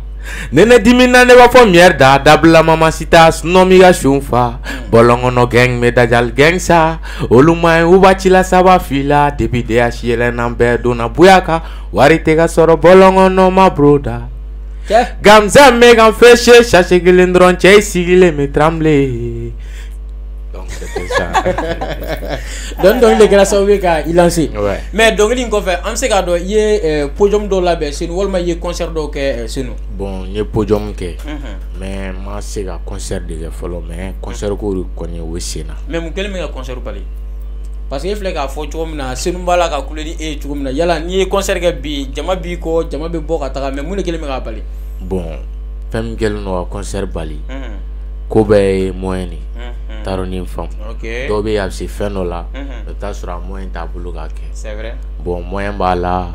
S3: Nene dimina ne b'a fɔ mierda dabla mamacita snomiga shunfa bolongono gang medajal gang sa oluma ubachila saba fila depuis de achiele nambe dona buyaka wari tega soro bolongono ma broda gamza megan feshe chache gilindron che sigile me tremble. Donc c'était ça.
S1: Donc les grâce au ka ilancer. Mais donc li ko fait am se ka do ye podium do la be c'est nous wala ye concert do ke c'est nous.
S3: Bon, ye podium ke. Mais ma se ka concert de follow mais concert ko ko ni wesena.
S1: Mais mu kele me ka concert pali. Parce que il fallait ka fo chomna c'est nous bala ka kuleli e chomna yala ni concert ke bi jama bi ko jama be bo ka ta mais mu ne kele me ka pali.
S3: Bon, fem gel no concert bali. Ko be moyeni. Taroni femme.
S1: OK.
S3: Do be absi feno la. Ta sura moyen ta bulu ka ke.
S1: C'est vrai.
S3: Bon, moyen ba la.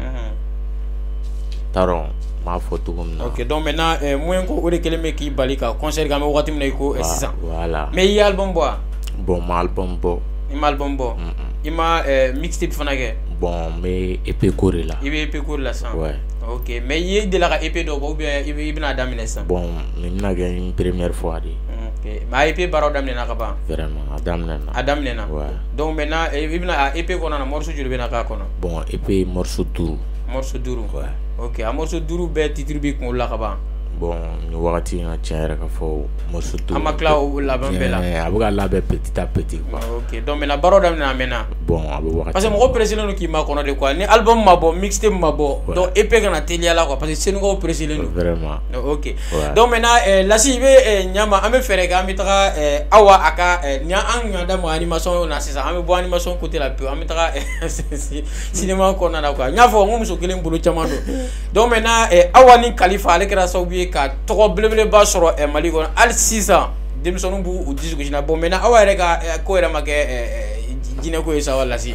S3: Taron ma photo comme ça.
S1: OK, donc maintenant moyen ko o de kele me ki bali ka concert ga me wakati me ko 600.
S3: Voilà.
S1: Mais il album bois.
S3: Bon, ma album bo.
S1: Il album bo. Il m'a mixtape fana ke.
S3: Bon, mais épée courir là.
S1: Il épée courir là ça.
S3: Ouais.
S1: OK, mais il est de la épée do ou bien il bina daminer ça.
S3: Bon, mais n'a gagné une première fois dit.
S1: OK. Mais épée baro daminer na ka ba.
S3: Vraiment,
S1: Adam Nena.
S3: Ouais.
S1: Donc maintenant il bina épée ko na morceau julu bina ka kono.
S3: Bon, épée morceau duru.
S1: Morceau duru.
S3: Ouais.
S1: OK, a morceau duru be titre bi ko la ka ba.
S3: Bon, nous wakati na tiara ka fo morceau duru.
S1: Amakla ou la bambela.
S3: Abuga la be petit à petit quoi.
S1: OK, donc maintenant baro daminer mena.
S3: Bon, abu wakati.
S1: Parce que mon président qui m'a kono de quoi ni album ma bo mixtape ma bo. Donc épée kana telia la quoi parce que c'est nous président.
S3: Vraiment.
S1: OK.
S3: Ouais.
S1: Donc maintenant la si be nyama ame fere ga mi taka awa aka nya an nya da mo animation na sisa ame bo animation côté la peu ame taka cinéma ko na quoi nya fo ngum so kelen bulu chamando. Donc maintenant awa ni Khalifa ale kera so bi ka to blebele ba soro Mali ko al 600 demisonu bu u disu ko jina bon maintenant awa rega ko era make jine ko isa wala si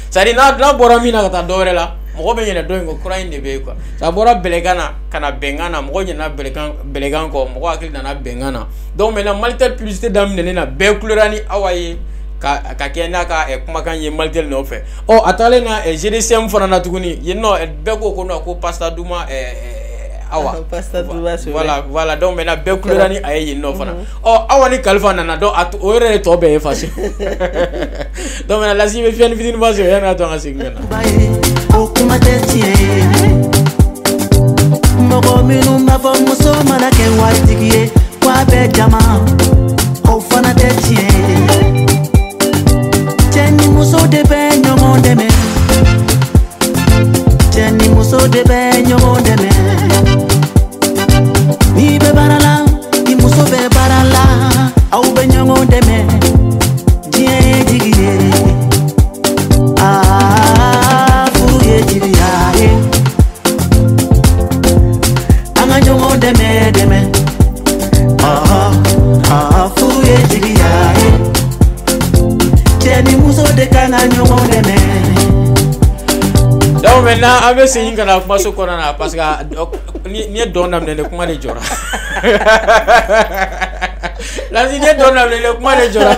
S1: sari na bora mina kata dore la mo be nyene do ngo kura inde be quoi sa bora belegana kana bengana mo nyena belegan ko mo akili na bengana donc maintenant maltel publicité damine na be couleur ni awaye ka kenya ka kuma kan ye maltel no fe o atale na GDCM fana na tuguni ye no be ko no ko pasta duma awa voilà donc maintenant be couleur ni aye no fana oh awa ni Khalifa nana do at o re to be effacer donc maintenant la si be fian vidine ba so yana to ngasigna
S4: o kuma tetie mogo minu mavo muso mana ke watigie kwa be jama o fana tetie teni muso de be nyomonde me teni muso de be nyomonde me ni be barala ni muso be barala au be nyomonde me die digie furu ye dirie anga nyomonde me deme furu ye dirie teni muso de kana nyomonde me.
S1: Donc maintenant avec ce yin kana kuma so corona parce que ni donam ne kuma de jora la si ni donam ne kuma de jora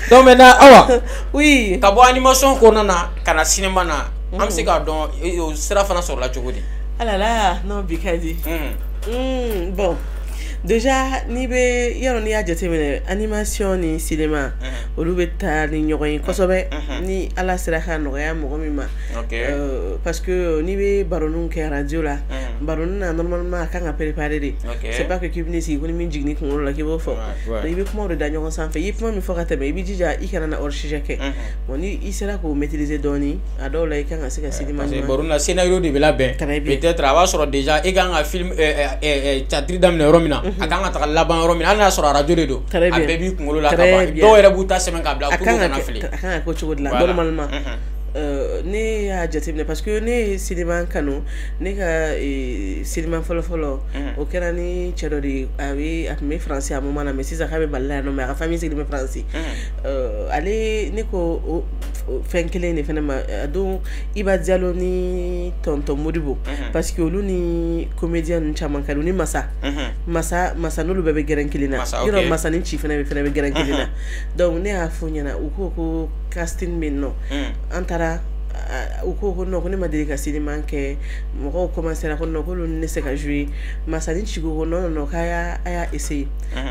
S1: donc maintenant awa
S2: oui
S1: ka bo animation corona kana cinéma na am se ka don sera fana sur la jogodi
S2: ah là là non bikadi bon déjà ni be yaro ni ajatemene animation ni cinéma olubeta ni nyogoyin kosobe ni ala sera ka noya mogo mima parce que ni be baronun ke radio la baronun na normalement kan préparer de c'est pas que kibni si ko ni min jigni ko la kibo fo ni be kuma de danyo san fe yipma mi fo ka tebe bi jija ikana na orchije ke woni isera ko maîtriser doni ado la kan asika cinéma
S1: parce que baronun scénario de la ben peut-être ava sur déjà e kan film chatri dam ne romina akanga ta laban romina ana sur radio de do abebi ngolo la ka ba do era buta semen ka bla ko na fili
S2: akanga ko chugo la normalement ne ya jatemne parce que ne cinéma kanu ne ka cinéma follow o kera ni chedori awi atme français amoma na mais ça ka be balla no mais ka famille cinéma français ale ne ko fenkele ne fena ma do iba dialo ni tonton modibo parce que lu ni comédien chaman kanu ni masa no lu bebe geren kilina yoro masa ni chief na be fena be geren kilina donc ne a funya na uko ko casting min no antara u ko non ko ne ma deli ka cinéma kɛ mɔgɔw commencera ko non ko olu ne se ka jouer Masani Chigo ko non non k'a y'a essayer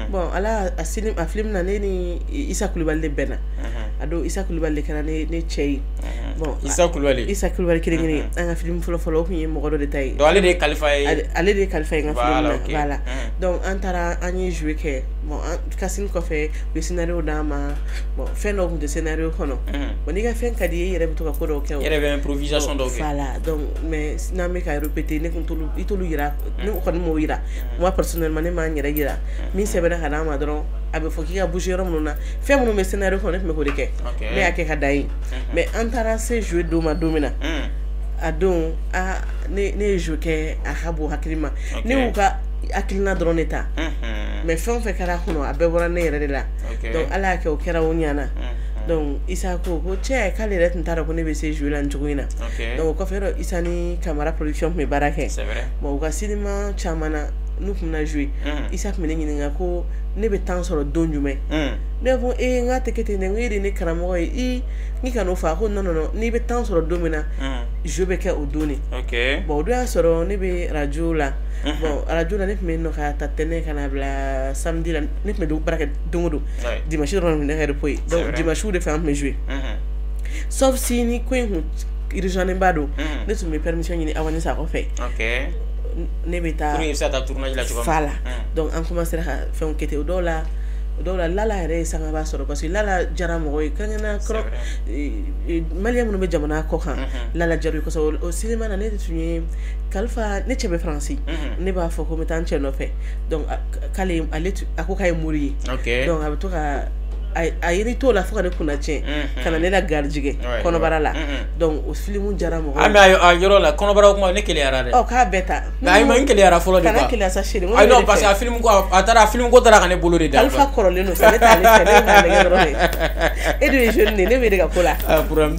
S2: bon ala a film na ne ni Isa Kulibali de bɛnna a don Isa Kulibali de kɛra ne cɛ ye bon Isa Kulibali kelen an ka film fɔlɔ o kun ye mɔgɔ dɔ de ta ye
S1: donc ale de ye kalifa ye
S2: n ka film na voilà donc an taara an ye jouer kɛ bon casting kɔfɛ u ye scénario d'an ma bon fɛn dɔw kun tɛ scénario kɔnɔ bon n'i ka fɛn ka di ye i yɛrɛ bɛ to ka ko dɔw kɛ
S1: i yɛrɛ bɛ improvisation dɔw kɛ
S2: voilà donc mais n'an bɛ ka répéter ne kun i t'olu yira ne kɔni m'o yira moi personnellement ne m'a n yɛrɛ yira min sɛbɛnna ka d'an ma dɔrɔn a bɛ fɔ k'i ka bouger yɔrɔ minnu na fɛn minnu bɛ scénario kɔnɔ ne tun bɛ k'o de kɛ ne y'a kɛ ka da ye mais an taara se jouer don ma don min na a don ne ye jouer kɛ a ka bon hakili ma ne y'u ka hakilina dɔrɔn de ta mais fɛn o fɛn kɛra a kɔnɔ a bɛɛ bɔra ne yɛrɛ de la donc ala y'a kɛ o kɛra o ɲana donc Isa ko cɛ k'ale yɛrɛ tun t'a dɔn ko ne bɛ se jouer la nin cogo in na donc o kɔfɛ yɔrɔ Isa ni Camara production tun bɛ baara kɛ bon u ka cinéma caman na n'u tun bɛna jouer Isa tun bɛ ne ɲininka ko ne bɛ temps sɔrɔ don jumɛn ne b'a fɔ n k'a tɛ kɛ ten dɛ n ko e de ye ne karamɔgɔ ye n ka n'o fɔ a ko non non non n'i bɛ temps sɔrɔ don min na jeu bɛ kɛ o don de bon o don y'a sɔrɔ ne bɛ radio la bon radio la ne tun bɛ yen nɔ ka ta tɛnɛ ka na bila samedi la ne tun bɛ baara kɛ don o don dimanche dɔrɔn tun tɛ kɛ repos ye donc dimanche de fɛ an tun bɛ jouer sauf si ni ko in kun urgent ba don ne tun bɛ permission ɲini Awani Sakɔ fɛ ne bɛ taa fa la donc an commencera ka fɛnw kɛ ten o dɔw la Lala yɛrɛ ye sangaba sɔrɔ parce que Lala jara mɔgɔ ye kangana kɔrɔ maliyɛn minnu bɛ jamana kɔ kan Lala jara kosɛbɛ o cinéma na ne tun ye Kalifa ne cɛ bɛ Faransi ne b'a fɔ ko n bɛ taa n cɛ nɔfɛ donc k'ale a ko k'a ye mori ye donc a bɛ to ka a yiri t'o la fo ka ne kunna tiɲɛ ka na ne la garijigɛ kɔnɔbara la donc o film jara mɔgɔ
S1: an bɛ a yɔrɔ la kɔnɔbara kuma ne keleyara dɛ
S2: k'a bɛɛ ta
S1: mais ayi ma n keleyara fɔlɔ de
S2: kana keleya sa chérie
S1: ayi non parce que a film ko taara ka ne bolo de da
S2: Kalifa kɔrɔlen don sa ne t'ale fɛ ne b'a lajɛ dɔrɔn de e dun ye jeune de ne bɛ de ka ko la
S1: problème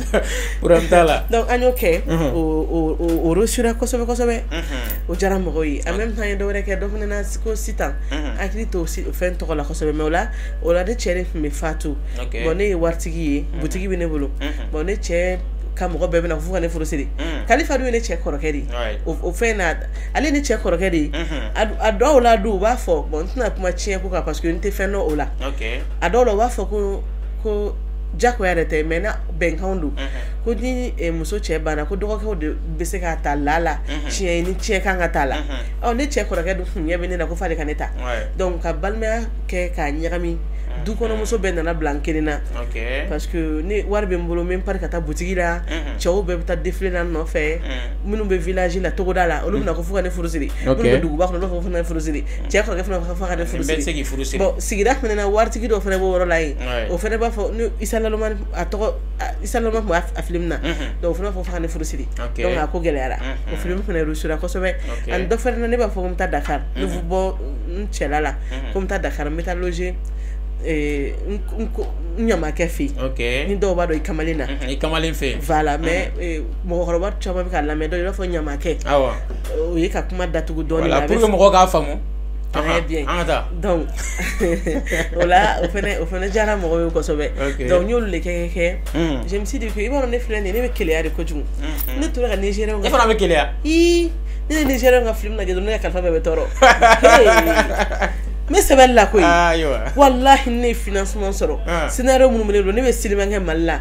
S1: t'a la
S2: donc an y'o kɛ o reçura kosɛbɛ kosɛbɛ o jara mɔgɔ ye en même temps ye dɔ wɛrɛ kɛ dɔ fana na ko Sitan hakili to fɛn tɔgɔ la kosɛbɛ mais o la ne cɛ de tun bɛ Fatou bon ne ye waritigi ye butigi bɛ ne bolo bon ne cɛ ka mɔgɔ bɛɛ bɛna fo ka ne furusiri Kalifa dun ye ne cɛ kɔrɔkɛ de o fɛn na ale ne cɛ kɔrɔkɛ de a dɔw la dun u b'a fɔ bon n tɛna kuma tiɲɛ ko kan parce que n tɛ fɛn dɔn o la a dɔw la u b'a fɔ ko jagoya yɛrɛ tɛ mais na bɛnkanw don ko ni muso cɛ banna ko dɔgɔkɛw de bɛ se ka ta la tiɲɛ ye ni tiɲɛ kan ka t'a la ne cɛ kɔrɔkɛ dun kun ɲɛ bɛ ne la ko f'ale ka ne ta donc ka balimaya kɛ k'a ɲagami du kɔnɔmuso bɛɛ nana bila n kelen na parce que ni wari bɛ n bolo n bɛ n pari ka taa butigi la cɛw bɛɛ bɛ taa défilé la nɔfɛ minnu bɛ village la togoda la olu bɛna ko fo ka ne furusiri minnu bɛ duguba kɔnɔ olu b'a fɔ ko fo ka ne furusiri cɛ kɔrɔkɛ fana b'a fɔ ka ne furusiri bon sigida fana na waritigi dɔw fana b'o yɔrɔ la yen o fana b'a fɔ ni Isa Laloma a tɔgɔ Isa Laloma tun b'a film na donc o fana b'a fɔ fo ka ne furusiri donc a ko gɛlɛyara o film fana réussira kosɛbɛ ani dɔ fana na ne b'a fɔ ko n bɛ taa Dakar ne bɛ bɔ n cɛla la ko n bɛ taa Dakar n bɛ taa loger ɲamakɛ fɛ yen ni dɔw b'a dɔn i kamalen na
S1: i kamalen fɛ
S2: voilà mais mɔgɔkɔrɔba caman bɛ k'a lamɛn dɔw i b'a fɔ ɲamakɛ o ye ka kuma datugu dɔɔnin
S1: la pour que mɔgɔw k'a faamu
S2: très bien donc o la o fana diyara mɔgɔw ye kosɛbɛ donc n y'olu de kɛ je me suis dit que i b'a dɔn ne filɛ nin ye ne bɛ keleya de kojugu ne tora ka nigérien
S1: e fana bɛ keleya
S2: ne ye nigérien ka film lajɛ dɔrɔn ne ka kalifa bɛɛ bɛ tɔɔrɔ me sɛbɛnni la koyi wallahi ne ye financement sɔrɔ scénario minnu bɛ ne bolo ne bɛ cinéma kɛ Mali la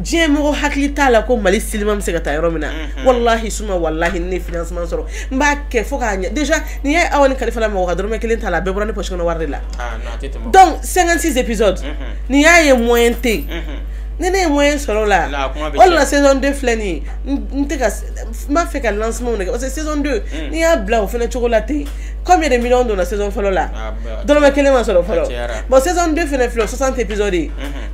S2: diɲɛ mɔgɔ hakili t'a la ko Mali cinéma bɛ se ka taa yɔrɔ min na wallahi suma wallahi ne ye financement sɔrɔ n b'a kɛ fo k'a ɲɛ déjà nin ye Awa ni Kalifa la mɔgɔ ka dɔrɔmɛ kelen t'a la a bɛɛ bɔra ne poche kɔnɔ wari de la donc 56 épisodes nin y'a ye moyen tɛ yen ni ne ye moyen sɔrɔ o la o la saison 2 filɛ nin ye n tɛ ka n b'a fɛ ka lancement de kɛ parce que saison 2 n'i y'a bila o fana cogo la ten combien de millions donna saison fɔlɔ la dɔrɔmɛ kelen ma sɔrɔ fɔlɔ bon saison 2 fana filɛ 60 épisodes ye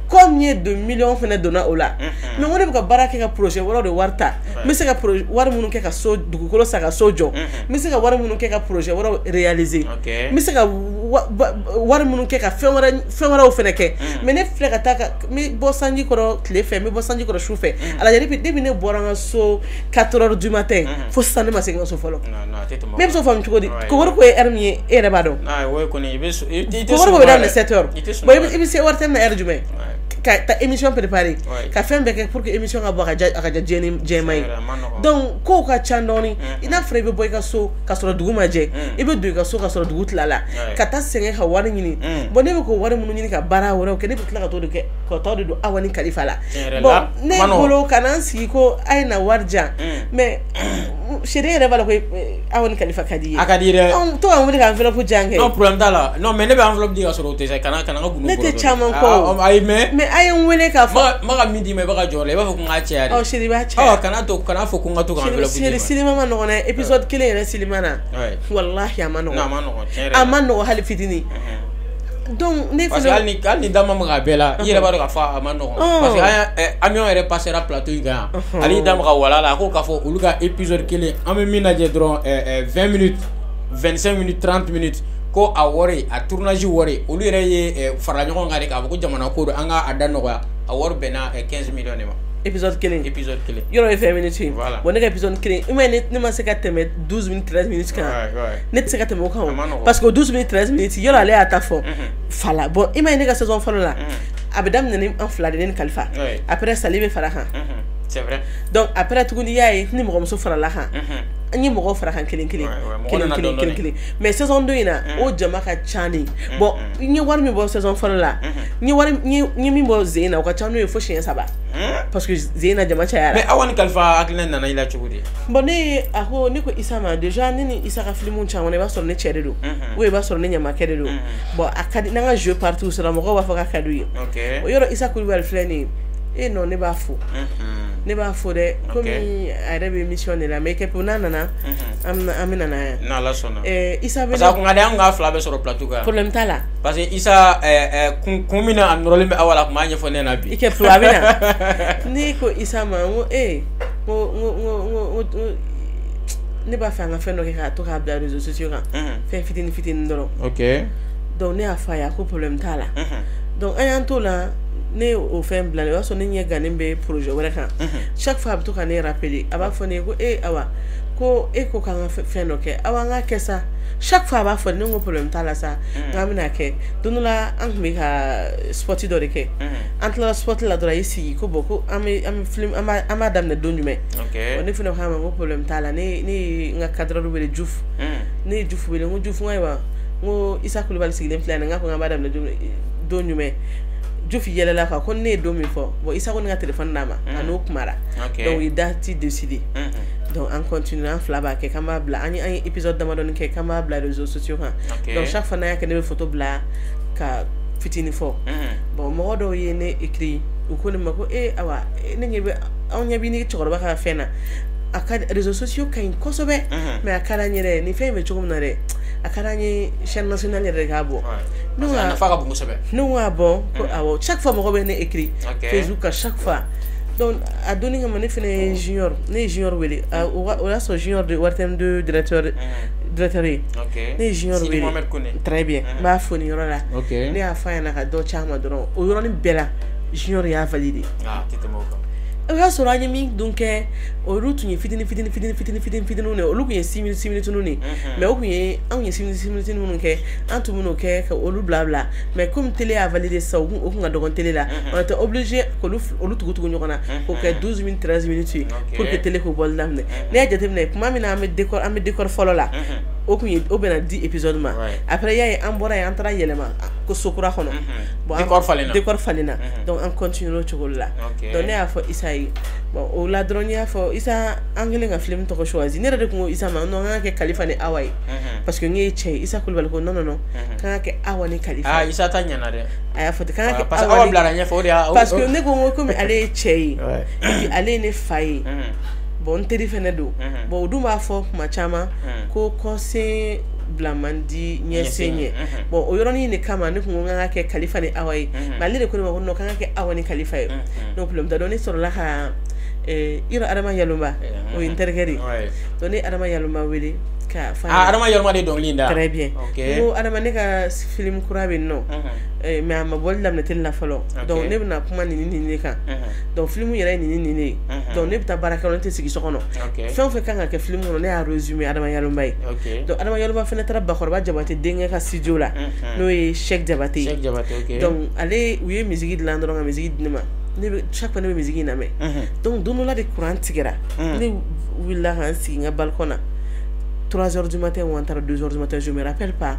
S2: combien de millions fana donna o la mais n ko ne bɛ ka baara kɛ ka projet wɛrɛw de wari ta n bɛ se ka wari minnu kɛ ka so dugukolo san ka so jɔ n bɛ se ka wari minnu kɛ ka projet wɛrɛw réaliser n bɛ se ka wari minnu kɛ ka fɛn wɛrɛw fana kɛ mais ne filɛ ka taa n bɛ bɔ sanji kɔrɔ tile fɛ n bɛ bɔ sanji kɔrɔ su fɛ a lajɛ depuis ne bɔra n ka so 4 heures du matin fo sisan ne ma segin n ka so fɔlɔ mais bɛ se k'o faamu cogo di ko ye heure min ye e yɛrɛ b'a dɔn ko wari ko bɛ daminɛ 7 heures bon i bɛ se wari tɛ na heure jumɛn ta émission préparée ka fɛn bɛɛ kɛ pour que émission ka bɔ a ka ja jɛma ye donc kow ka ca dɔɔni i n'a fɔra i bɛ bɔ i ka so ka sɔrɔ dugu ma jɛ i bɛ don i ka so ka sɔrɔ dugu tilala ka taa sɛgɛn ka wari ɲini bon ne bɛ k'o wari minnu ɲini ka baara wɛrɛw kɛ ne bɛ tila ka t'o de kɛ ka t'o de don Awa ni Kalifa la bon ne bolo kana n sigi ko a ye na wari jan mais chérie yɛrɛ b'a la ko Awa ni Kalifa ka di ye
S1: a ka di dɛ
S2: to ka wuli ka enveloppe jan kɛ
S1: non problème t'a la non mais ne bɛ enveloppe di ka sɔrɔ o tɛ se kana ka gunu
S2: ne tɛ caman kɔ
S1: ayi mais
S2: a ye n wele k'a fɔ
S1: ma ka min d'i ma i bɛ ka jɔ la i b'a fɔ ko n k'a caya de
S2: chérie b'a caya
S1: kana fɔ ko n ka to ka enveloppe di ma
S2: chérie silima ma nɔgɔn dɛ épisode 1 yɛrɛ silima na wallahi a ma nɔgɔn a ma nɔgɔn hali fitini donc ne
S1: parce que hali ni dama maga bɛɛ la i yɛrɛ b'a dɔn k'a fɔ a ma nɔgɔn parce que avion yɛrɛ passera plateau in kan yan hali dama ka wala la a ko k'a fɔ olu ka épisode 1 an bɛ min lajɛ dɔrɔn 20 minutes 25 minutes 30 minutes ko a wari a tournage wari olu yɛrɛ ye farala ɲɔgɔn kan de k'a fɔ ko jamana ko don an ka a da nɔgɔya a wari bɛnna 15 millions de ma
S2: épisode 1 yɔrɔ ye 20 minutes ye
S1: voilà
S2: bon ne ka épisode 1 i ma ne ma se ka tɛmɛ 12 minutes 13 minutes kan ne tɛ se ka tɛmɛ o kan parce que 12 minutes 13 minutes yɔrɔ ale y'a ta fɔ fala bon i ma ne ka saison fɔlɔ la a bɛ daminɛ ni an fila de ne ni Kalifa après Sali bɛ fara kan
S1: c'est vrai
S2: donc après tuguni y'a ye ni mɔgɔmuso farala kan an ye mɔgɔw fara kan kelen mais saison 2 in na o jama ka ca de bon n ye wari min bɔ saison fɔlɔ la n ye min bɔ Zeyna na o ka ca n'o ye fo siɲɛ 3 parce que Zeyna jama cayara
S1: mais Awa ni Kalifa hakilina nana i la cogo di
S2: bon ne ko Isa ma déjà ne ni Isa ka film caman i b'a sɔrɔ ne cɛ de don ou i b'a sɔrɔ ne ɲamakɛ de don bon a ka di n'an ka jeu partout sera mɔgɔw b'a fɔ k'a ka d'u ye o yɔrɔ Isa Kulibali filɛ nin ye non ne b'a fo ne b'a fo dɛ komi a yɛrɛ bɛ mission de la mais kɛ n'a nana an bɛ nana yan
S1: n'Ala sɔnna
S2: Isa bɛ
S1: parce que a kun ka di an ka fila bɛ sɔrɔ plateau kan
S2: problème t'a la
S1: parce que Isa kun min na a nɔrɔlen bɛ Awa la a kun b'a ɲɛfɔ ne ɲɛna bi
S2: i kɛ pro a bɛ na ne ko Isa ma n ko ne b'a fɛ an ka fɛn dɔ kɛ k'a to k'a bila réseaux sociaux kan fɛn fitinin dɔrɔn
S1: ok
S2: donc ne y'a fɔ a ye ko problème t'a la donc an y'an t'o la ne o fɛn bila o y'a sɔrɔ ne ɲɛ gannen bɛ projet wɛrɛ kan chaque fois a bɛ to ka ne rappeler a b'a fɔ ne ye ko Awa ko ko k'an ka fɛn dɔ kɛ Awa an ka kɛ sa chaque fois a b'a fɔ ne ko problème t'a la sa n'an bɛna kɛ don dɔ la an tun bɛ ka sport dɔ de kɛ an tilala sport la dɔrɔn a y'i sigi ko bon ko an bɛ film an b'a daminɛ don jumɛn ne fana ko a ma ko problème t'a la ne ye n ka cadreur wele Diouf ne ye Diouf wele n ko Diouf n ko ayiwa n ko Isa Kulibali sigilen filɛ yan n ko an b'a daminɛ don jumɛn Diouf yɛlɛla quoi ko ne ye don min fɔ bon Isa ko ne ka téléphone d'a ma a n'o kumara donc u ye date décidé donc an continue an fila b'a kɛ k'an b'a bila an ye épisode damadɔni kɛ k'an b'a bila réseaux sociaux kan donc chaque fois n'an y'a kɛ ne bɛ photo bila ka fitinin fɔ bon mɔgɔ dɔw ye ne écrit u ko ne ma ko Awa ne ɲɛ bɛ anw ɲɛ bɛ ni cɛkɔrɔba ka fɛn na a ka réseaux sociaux ka ɲi kosɛbɛ mais a ka d'an ye dɛ nin fɛn in bɛ cogo min na dɛ a ka d'an ye chaîne nationale yɛrɛ de k'a bɔ
S1: ne nafa ka bon kosɛbɛ
S2: ne ko bon ko awɔ chaque fois mɔgɔ bɛ ne écrit Facebook kan chaque fois donc a donni kama ne fana ye junior wele o y'a sɔrɔ junior de Wartem 2 directeur ye ne ye junior wele très bien n b'a fo nin yɔrɔ la ne y'a fɔ a ɲɛna ka dɔ caman dɔrɔn o yɔrɔnin bɛɛ la junior y'a validé o y'a sɔrɔ an ye min dun kɛ olu tun ye fitinin de olu tun ye 6 minutes de mais o tun ye anw ye 6 minutes minnu kɛ an tun bɛn'o kɛ ka olu bila mais comme télé y'a validé sisan o tun ka dɔgɔn télé la on était obligé k'olu tugu ɲɔgɔn na k'o kɛ 12 minutes 13 minutes ye pour que télé k'o bɔli daminɛ ne y'a jateminɛ tuma min na an bɛ décor fɔlɔ la o bɛna 10 épisodes ma après y'a ye an bɔra yen an taara yɛlɛma ko sokura kɔnɔ
S1: bon
S2: décor falenna donc an continue o cogo la donc ne y'a fɔ Isa ye bon o la dɔrɔn n y'a fɔ Isa an kɛlen ka film tɔgɔ choisi ne yɛrɛ de tun ko Isa ma non an ka kɛ Kalifa ni Awa ye parce que n ye cɛ ye Isa Kulibali ko non k'an ka kɛ Awa ni Kalifa
S1: Isa ta ɲɛna dɛ
S2: a y'a fɔ ten k'an ka kɛ
S1: parce que Awa bilara ɲɛfɛ o de y'a
S2: parce que ne ko komi ale ye cɛ ye et puis ale ye ne fa ye bon n teri fɛnɛ don bon o dun b'a fɔ kuma caman ko kɔsen bila man di ɲɛsen ɲɛ bon o yɔrɔnin de kama ne kun ko k'an ka kɛ Kalifa ni Awa ye mais ale de ko ne ma ko non k'an ka kɛ Awa ni Kalifa ye donc problème t'a donc ne sɔrɔla ka Ira Adama Yalomba o ye n terikɛ de donc ne Adama Yalomba wele ka fa
S1: adama yalma de dongli nda
S2: très bien ko adama ne ka film kura be non mais ama bol lam netel la falo donc ne bna kuma ni kan donc film yere ni donc ne bta baraka on te sigi sokono fen fe kan ka film no ne a résumé adama yalma donc adama yalma fe ne tara ba khorba jabate dengue ka studio la no e Cheikh Jabate donc allez oui musique de l'endroit musique de ma chaque fois ne musique na me donc dono la de courant tigera ne willa han si nga balcona 3h du matin ou entre 2h du matin je me rappelle pas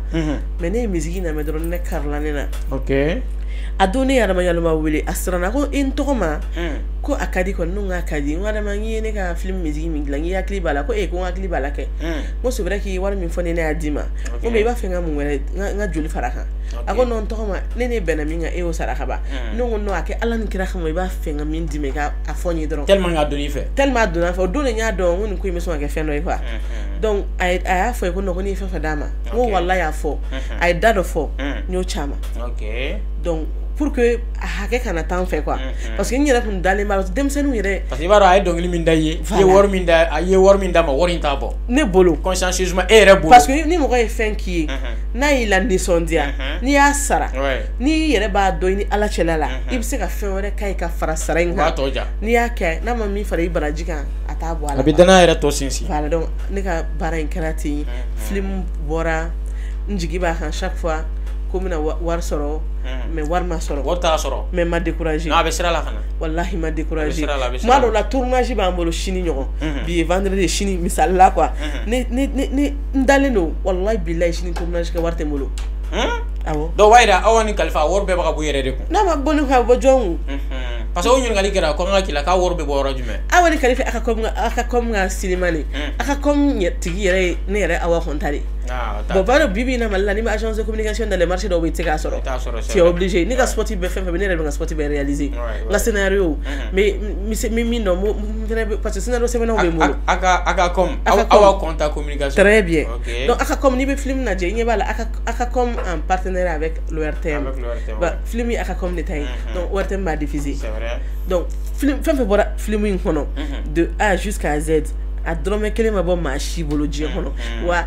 S2: mais ne musique na me do ne karla ne na a donné adama yalma wele asrana ko in tokoma ko akadi ko nunga akadi adama ngi ne ka film musique mi nglangi ya clip bala ko e ko clip bala ke mo so vrai ki war mi fone ne adima mo me ba fe nga mu wele nga joli faraka ako non tokoma ne benami nga e o saraka ba non no ake alan kira khamo ba fe nga min dime ka afoni dron
S1: tellement nga doni fe
S2: tellement dona fe do ne nya do woni ko mi so nga fe no e quoi donc ay afo ko no ko ni fe dama mo wallahi afo ay dado fo nyo chama donc pour que hake kana tan fait quoi parce que ñira kun dalé ma dem senu yere
S1: parce que baro ay dongli min daye ye wor min da ma worin ta bo
S2: ne bolo
S1: consciencieusement et bolo
S2: parce que ni mo ko fin ki na ila ni sondia ni asara ni yere ba do ni ala chelala ibse ka fin wore kai ka fara sarenga ni yake na ma mi fara ibaraji kan ata bo ala
S1: abidana yere to sinsi
S2: voilà donc ne ka bara inkarati film bora njigi ba kan chaque fois comme na war soro mais war ma soro
S1: wota soro
S2: mais ma décourager
S1: na be sira la kana
S2: wallahi ma décourager moi dans la tournage ba mbolo chini ñoko bi vendredi chini misal la quoi ne ndaleno wallahi billahi chini tournage ka warte mbolo awo
S1: do wayda awani kalfa worbe baka bu yere de ko
S2: na ma bonu ha bo jongu
S1: parce que on ngali kera ko ngaki la ka worbe bo rajume
S2: awani kalifa aka kom nga cinémani aka kom tigi yere ne yere awa kontari bon baro bibi na malla ni ma agence de communication dans les marchés do witi ka soro tu es obligé ni ka spoti be fe venir nga spoti be réaliser nga scénario mais mi no parce que scénario c'est maintenant be mo
S1: aka kom awa contact communication
S2: très bien donc aka kom ni be film na je ni bala aka kom en partenariat avec l'ORTM ba film yi aka kom ni tay donc ORTM m'a diffusé c'est vrai donc film fait bora film yi kono de A jusqu'à Z a drôme kele ma bon ma chibolo ji kono wa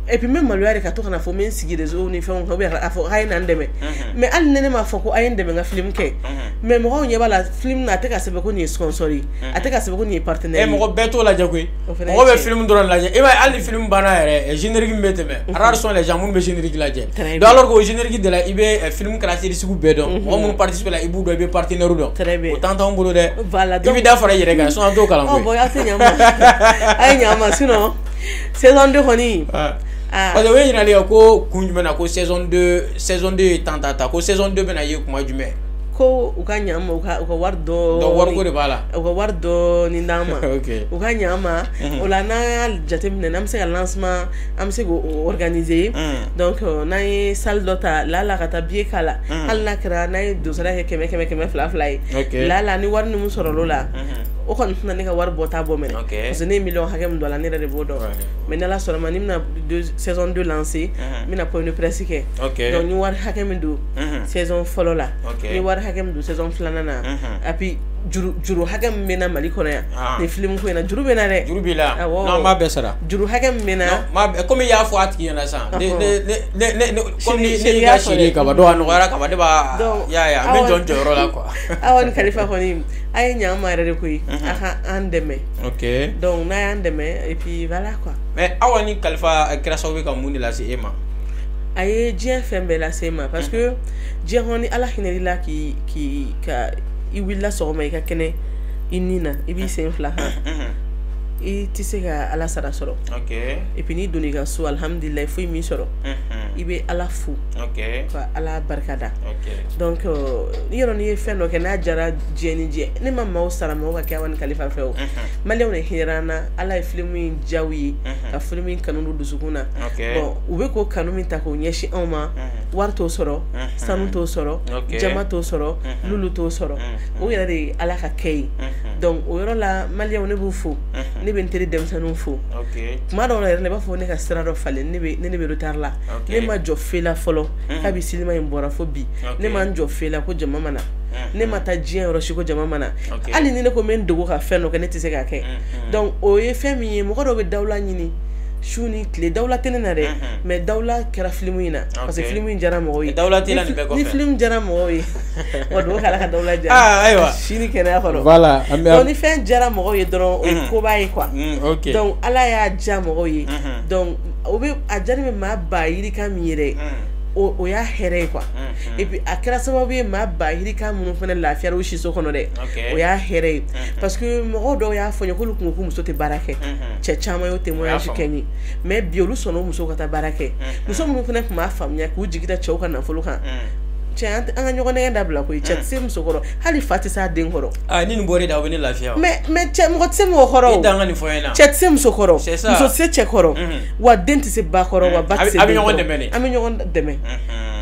S2: et puis même malheur ka to kana fo men sigi des o ni fe on ko be afo hay nan deme mais al nene ma fo ko ay ndeme nga film ke mais mo ko nyeba la film na te ka sebe ko ni sponsori ate ka sebe ko ni partenaire
S1: mo ko beto la jagoy mo be film doron la je e ba al film bana ere générique mbete me rare sont les gens mun be générique la je do alors que générique de la ibe film caractéristique bu bedon mo mun participer la ibu do be partenaire do autant on bolo de
S2: voilà donc
S1: ibi da fara yere ga so an to kala
S2: oh boy ate nyama ay nyama sinon saison 2 honi
S1: parce que we nyali ko kunjumena ko saison 2 tantata ko saison 2 bena ye kuma jume
S2: ko ukanyama ukawardo
S1: do wargo de bala
S2: ukawardo ni ndama ukanyama olana jatemne namse ka lancement amse go organiser donc na salle dota la kata bien kala halna kra na dosara ke keme fly la ni warni mu soro lola o kon na ne ka war bota bo men parce que ne million hakam dola ne de bodo mais na la soro manim na saison 2 lancé mina point de presse ke donc ni war hakam do saison follow la ni war hakam do saison flanana et puis juru hakam mena mali kono ya ni film ko na juru bena de
S1: juru bila non ma besara
S2: juru hakam mena
S1: ma comme ya fo atki na sa ne comme ni ga shiri ka ba do an wara ka ba de ba ya men jon joro la quoi
S2: awon khalifa ko ni ay nyama rere ko aka andeme donc na andeme et puis voilà quoi
S1: mais awani khalifa création be ka mundi la ci ema
S2: ay dien fembe la sema parce que dien honi ala hineli la ki ka i willa so ma ka kene inina ibi sen fla i tisega ala sara soro et puis ni doni ga so alhamdulillah fo mi soro ibe ala fu fa ala barkada donc yoro ni fendo ke na jara jeni je ne mamma o sara mo ka wan khalifa feo male on hirana ala filmi jawi ka filmi kanunu dusukuna bon ube ko kanumi ta ko nyeshi oma warto soro sanu to soro jama to soro lulu to soro o yara de ala ka kay donc o yoro la male on bu fu ne ben teri dem sanu fu ma do ne ba fo ne ka sira do fale ne be retard la ne ma jo fela folo ka bi silima imbora fo bi ne ma njo fela ko jama mana ne ma ta jien roshi ko jama mana ali ni ne ko men dogo ka feno ke ne tise ka ke donc o ye femi mo ko do be dawla nyini su ni tile dawla tɛ ne na dɛ mais dawla kɛra film in na parce que film in jara mɔgɔw ye
S1: dawla tɛ la nin bɛɛ kɔfɛ
S2: ni film jara mɔgɔw ye o don k'ala ka dawla jara
S1: ayiwa
S2: sini kɛnɛya kɔrɔ
S1: voilà
S2: donc ni fɛn jara mɔgɔw ye dɔrɔn o ye koba ye quoi
S1: ok
S2: donc ala y'a ja mɔgɔw ye donc o bɛ a jari bɛ maa ba yirika min yɛrɛ o y'a hɛrɛ ye quoi et puis a kɛra sababu ye maa ba yirika minnu fana lafiyara o siso kɔnɔ dɛ o y'a hɛrɛ ye parce que mɔgɔw dɔw y'a fɔ n ye k'olu kun ko muso tɛ baara kɛ cɛ caman y'o témoignage kɛ n ye mais bi olu sɔnna o muso ka taa baara kɛ muso minnu fana tun b'a faamuya k'u jigi da cɛw ka nafolo kan cɛ an ka ɲɔgɔn nɛgɛ dabila koyi cɛ tɛ se muso kɔrɔ hali fa tɛ s'a den kɔrɔ
S1: ni nin bɔr'i da o bɛ ne lafiya
S2: mais cɛ mɔgɔ tɛ se mɔgɔ kɔrɔ o
S1: i dan ka nin fɔ n ɲɛna
S2: cɛ tɛ se muso kɔrɔ muso tɛ se cɛ kɔrɔ wa den tɛ se ba kɔrɔ wa ba tɛ se den kɔrɔ
S1: a bɛ ɲɔgɔn dɛmɛ de
S2: an bɛ ɲɔgɔn dɛmɛ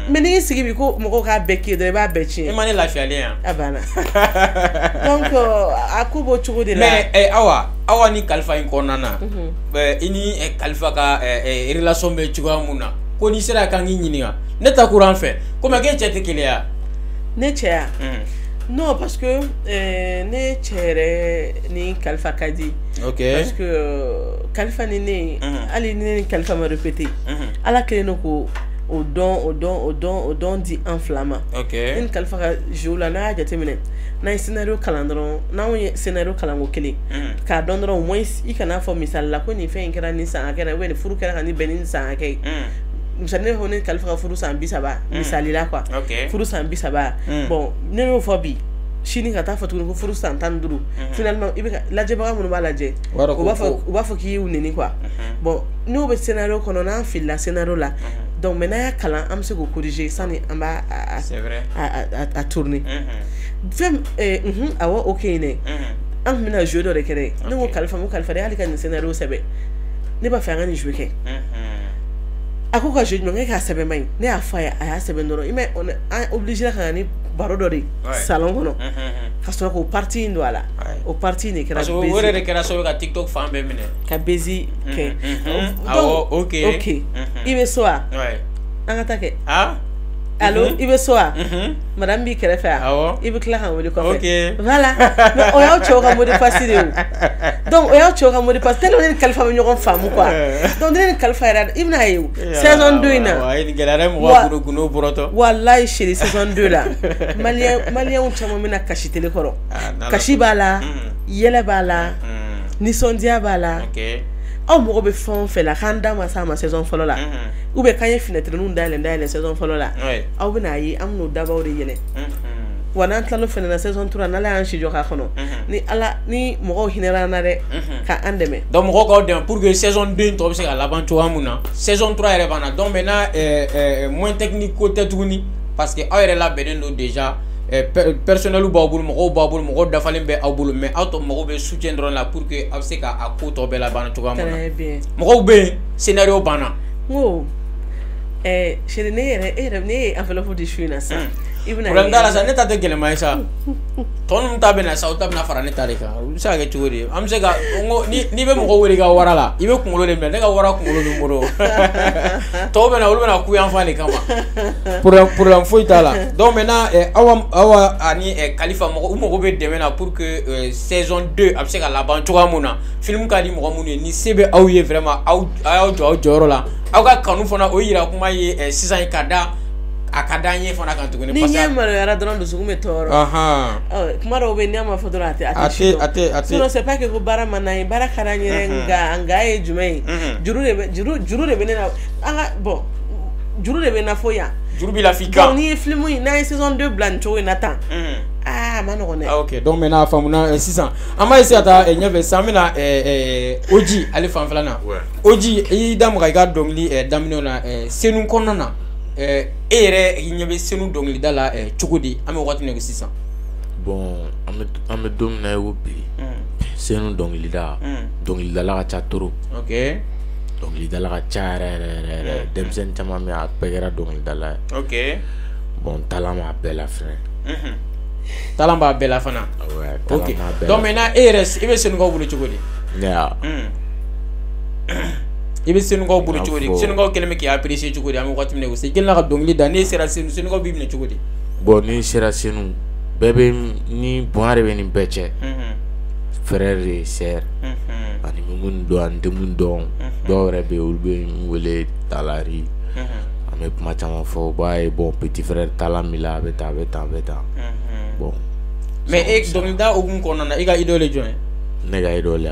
S2: mais n'i y'i sigi bi ko mɔgɔw k'a bɛɛ k'i ye dɔrɔn i b'a bɛɛ tiɲɛ
S1: i ma ne lafiyalen yan
S2: a banna donc a ko b'o cogo de la
S1: mais awa ni kalifa in kɔnɔna na i ni kalifa ka relation bɛ cogoya mun na ko n'i sera kan k'i ɲininka ne ta kuran fɛ komi k'e cɛ tɛ kelen ya
S2: ne cɛ ya non parce que ne cɛ yɛrɛ ni kalifa ka di parce que kalifa ni ne hali ni ne ni kalifa ma répété ala kelen no ko o dɔn di an fila ma ne ni kalifa ka jeu la n'a y'a jateminɛ n'an ye scénario kalan dɔrɔn n'anw ye scénario kalan ko kelen k'a dɔn dɔrɔn au moins i kana fɔ misali la ko nin fɛn in kɛra nin san hakɛ la ou bien nin furu kɛra ka nin bɛn nin san hakɛ ye misali ne fɔ ne kalifa ka furu san 30 misali la quoi furu san 30 bon ne y'o fɔ bi sini ka taa fɔ tuguni ko furu san 15 finalement i bɛ lajɛbaga minnu b'a lajɛ u b'a fɔ k'i y'u neni quoi bon n'o bɛ scénario kɔnɔ n'an filila scénario la donc maintenant y'a kalan an bɛ se k'o corriger sani an b'a a tourner fɛn awɔ o kɛ yen dɛ an tun bɛna jeu dɔ de kɛ dɛ ne ko kalifa de y'ale ka nin scénario sɛbɛn ne b'a fɛ an ka nin jeu kɛ a ko ka jeu ɲuman kɛ k'a sɛbɛn man ɲi ne y'a fɔ a ye a y'a sɛbɛn dɔrɔn i m'a ye an obligé ka na ni baro dɔ de salon kɔnɔ ka sɔrɔ k'o partie in don a la o partie in de kɛra bezi parce
S1: que o yɛrɛ de kɛra sababu ka TikTok fan bɛɛ minɛ
S2: ka bezi kɛ
S1: awɔ ok
S2: i bɛ so wa an ka taa kɛ allo i bɛ so wa madame b'i kɛrɛfɛ wa i bɛ tila ka n wele kɔfɛ voilà mais o y'aw cɛw ka mot de passe de o donc o y'aw cɛw ka mot de passe tellement ne ni kalifa bɛ ɲɔgɔn faamu quoi donc ne ni kalifa yɛrɛ i bɛna ye o saison 2 in na
S1: nin gɛlɛyara mɔgɔ gundo bɔrɔtɔ
S2: walayi chérie saison 2 la maliyɛnw caman bɛna kasi télé kɔrɔ kasi b'a la yɛlɛ b'a la nisɔndiya b'a la aw mɔgɔ bɛ fɛn o fɛn la k'an da ma s'a ma saison fɔlɔ la ou bien k'an ye fenêtres dayɛlɛ saison fɔlɔ la aw bɛna ye an bɛn'o dabaw de yɛlɛ wa n'an tilal'o fɛnɛ na saison 3 n'ala y'an si jɔ k'a kɔnɔ ni mɔgɔw hinɛra an na dɛ k'an dɛmɛ
S1: donc mɔgɔw k'aw dɛmɛ pour que saison 2 in tɔ bɛ se ka laban cogoya mun na saison 3 yɛrɛ b'an na donc maintenant moins technique ko tɛ tuguni parce que aw yɛrɛ labɛnnen don déjà personnel b'aw bolo mɔgɔw dafalen bɛ aw bolo mais aw tɔ mɔgɔw bɛ soutien dɔrɔn la pour que aw bɛ se ka a ko tɔ bɛɛ laban cogoya mun na mɔgɔw bɛ yen scénario banna
S2: n ko chérie ne ye enveloppe di su in na sisan i bɛna
S1: problème t'a la sa ne ta tɛ gɛlɛma ye sa tɔ ninnu ta bɛ na sa o ta bɛna fara ne ta de kan o bɛ se ka kɛ cogo di an bɛ se ka n ko n'i bɛ mɔgɔ wele i ka wara la i bɛ kunkolo de minɛ ne ka wara kunkolo bɛ n bolo tɔw bɛ na olu bɛna ku yanfan de kama problème foyi t'a la donc maintenant awa ani kalifa u mago bɛ dɛmɛ na pour que saison 2 a bɛ se ka laban cogoya mun na film ka di mɔgɔ minnu ye ni se bɛ aw ye vraiment aw y'aw jɔ aw jɔyɔrɔ la aw ka kanu fana o yira kuma ye sisan ka da a ka d'an ye fana kan tuguni
S2: ni ɲɛ maloyara dɔrɔn dusukun bɛ tɔɔrɔ kuma dɔw bɛ yen n'i y'a ma fɔ dɔrɔn a tɛ sinon c'est pas que ko baara man d'an ye baara ka d'an yɛrɛ nka ye jumɛn ye juru de bɛ ne na an ka bon juru de bɛ na fo yan
S1: juru b'i la f'i kan
S2: donc n'i ye film in n'an ye saison 2 bila nin cogo in na tan a ma nɔgɔn dɛ
S1: ok donc maintenant a faamuna sisan an b'a essayer ka taa ɲɛfɛ sisan an bɛna Oji ale fanfɛla na Oji i y'i da maga i ka dɔnkili daminɛw na senu kɔnɔna na e yɛrɛ i ɲɛ bɛ senu dɔnkilida la cogo di an bɛ wagati min na sisan
S3: bon an bɛ don min na i ko bi senu dɔnkilidala ka ca trop
S1: ok
S3: dɔnkilidala ka ca yɛrɛ denmisɛnnin caman bɛ a bɛɛ kɛra dɔnkilidala ye
S1: ok
S3: bon talan b'a bɛɛ la fɛnɛ
S1: talan b'a bɛɛ la fana ok donc maintenant e yɛrɛ i bɛ senukaw bolo cogo di i bɛ senukaw bolo cogo di senukaw kɛlen bɛ k'i apprécier cogo di an bɛ wagati min na i ko sisan i kɛlen ka dɔnkili da n'e sera senu senukaw b'i minɛ cogo di
S3: bon ni sera senu bɛɛ bɛ ni bonya de bɛ nin bɛɛ cɛ frère et sœur ani min mun dɔn dɔw yɛrɛ bɛ olu bɛ n wele Talari an bɛ kuma caman fɔ bon petit frère Tala min la a bɛ tan bon
S1: mais dɔnkilida hokumu kɔnɔna na i ka idole jɔn
S3: ne ka idole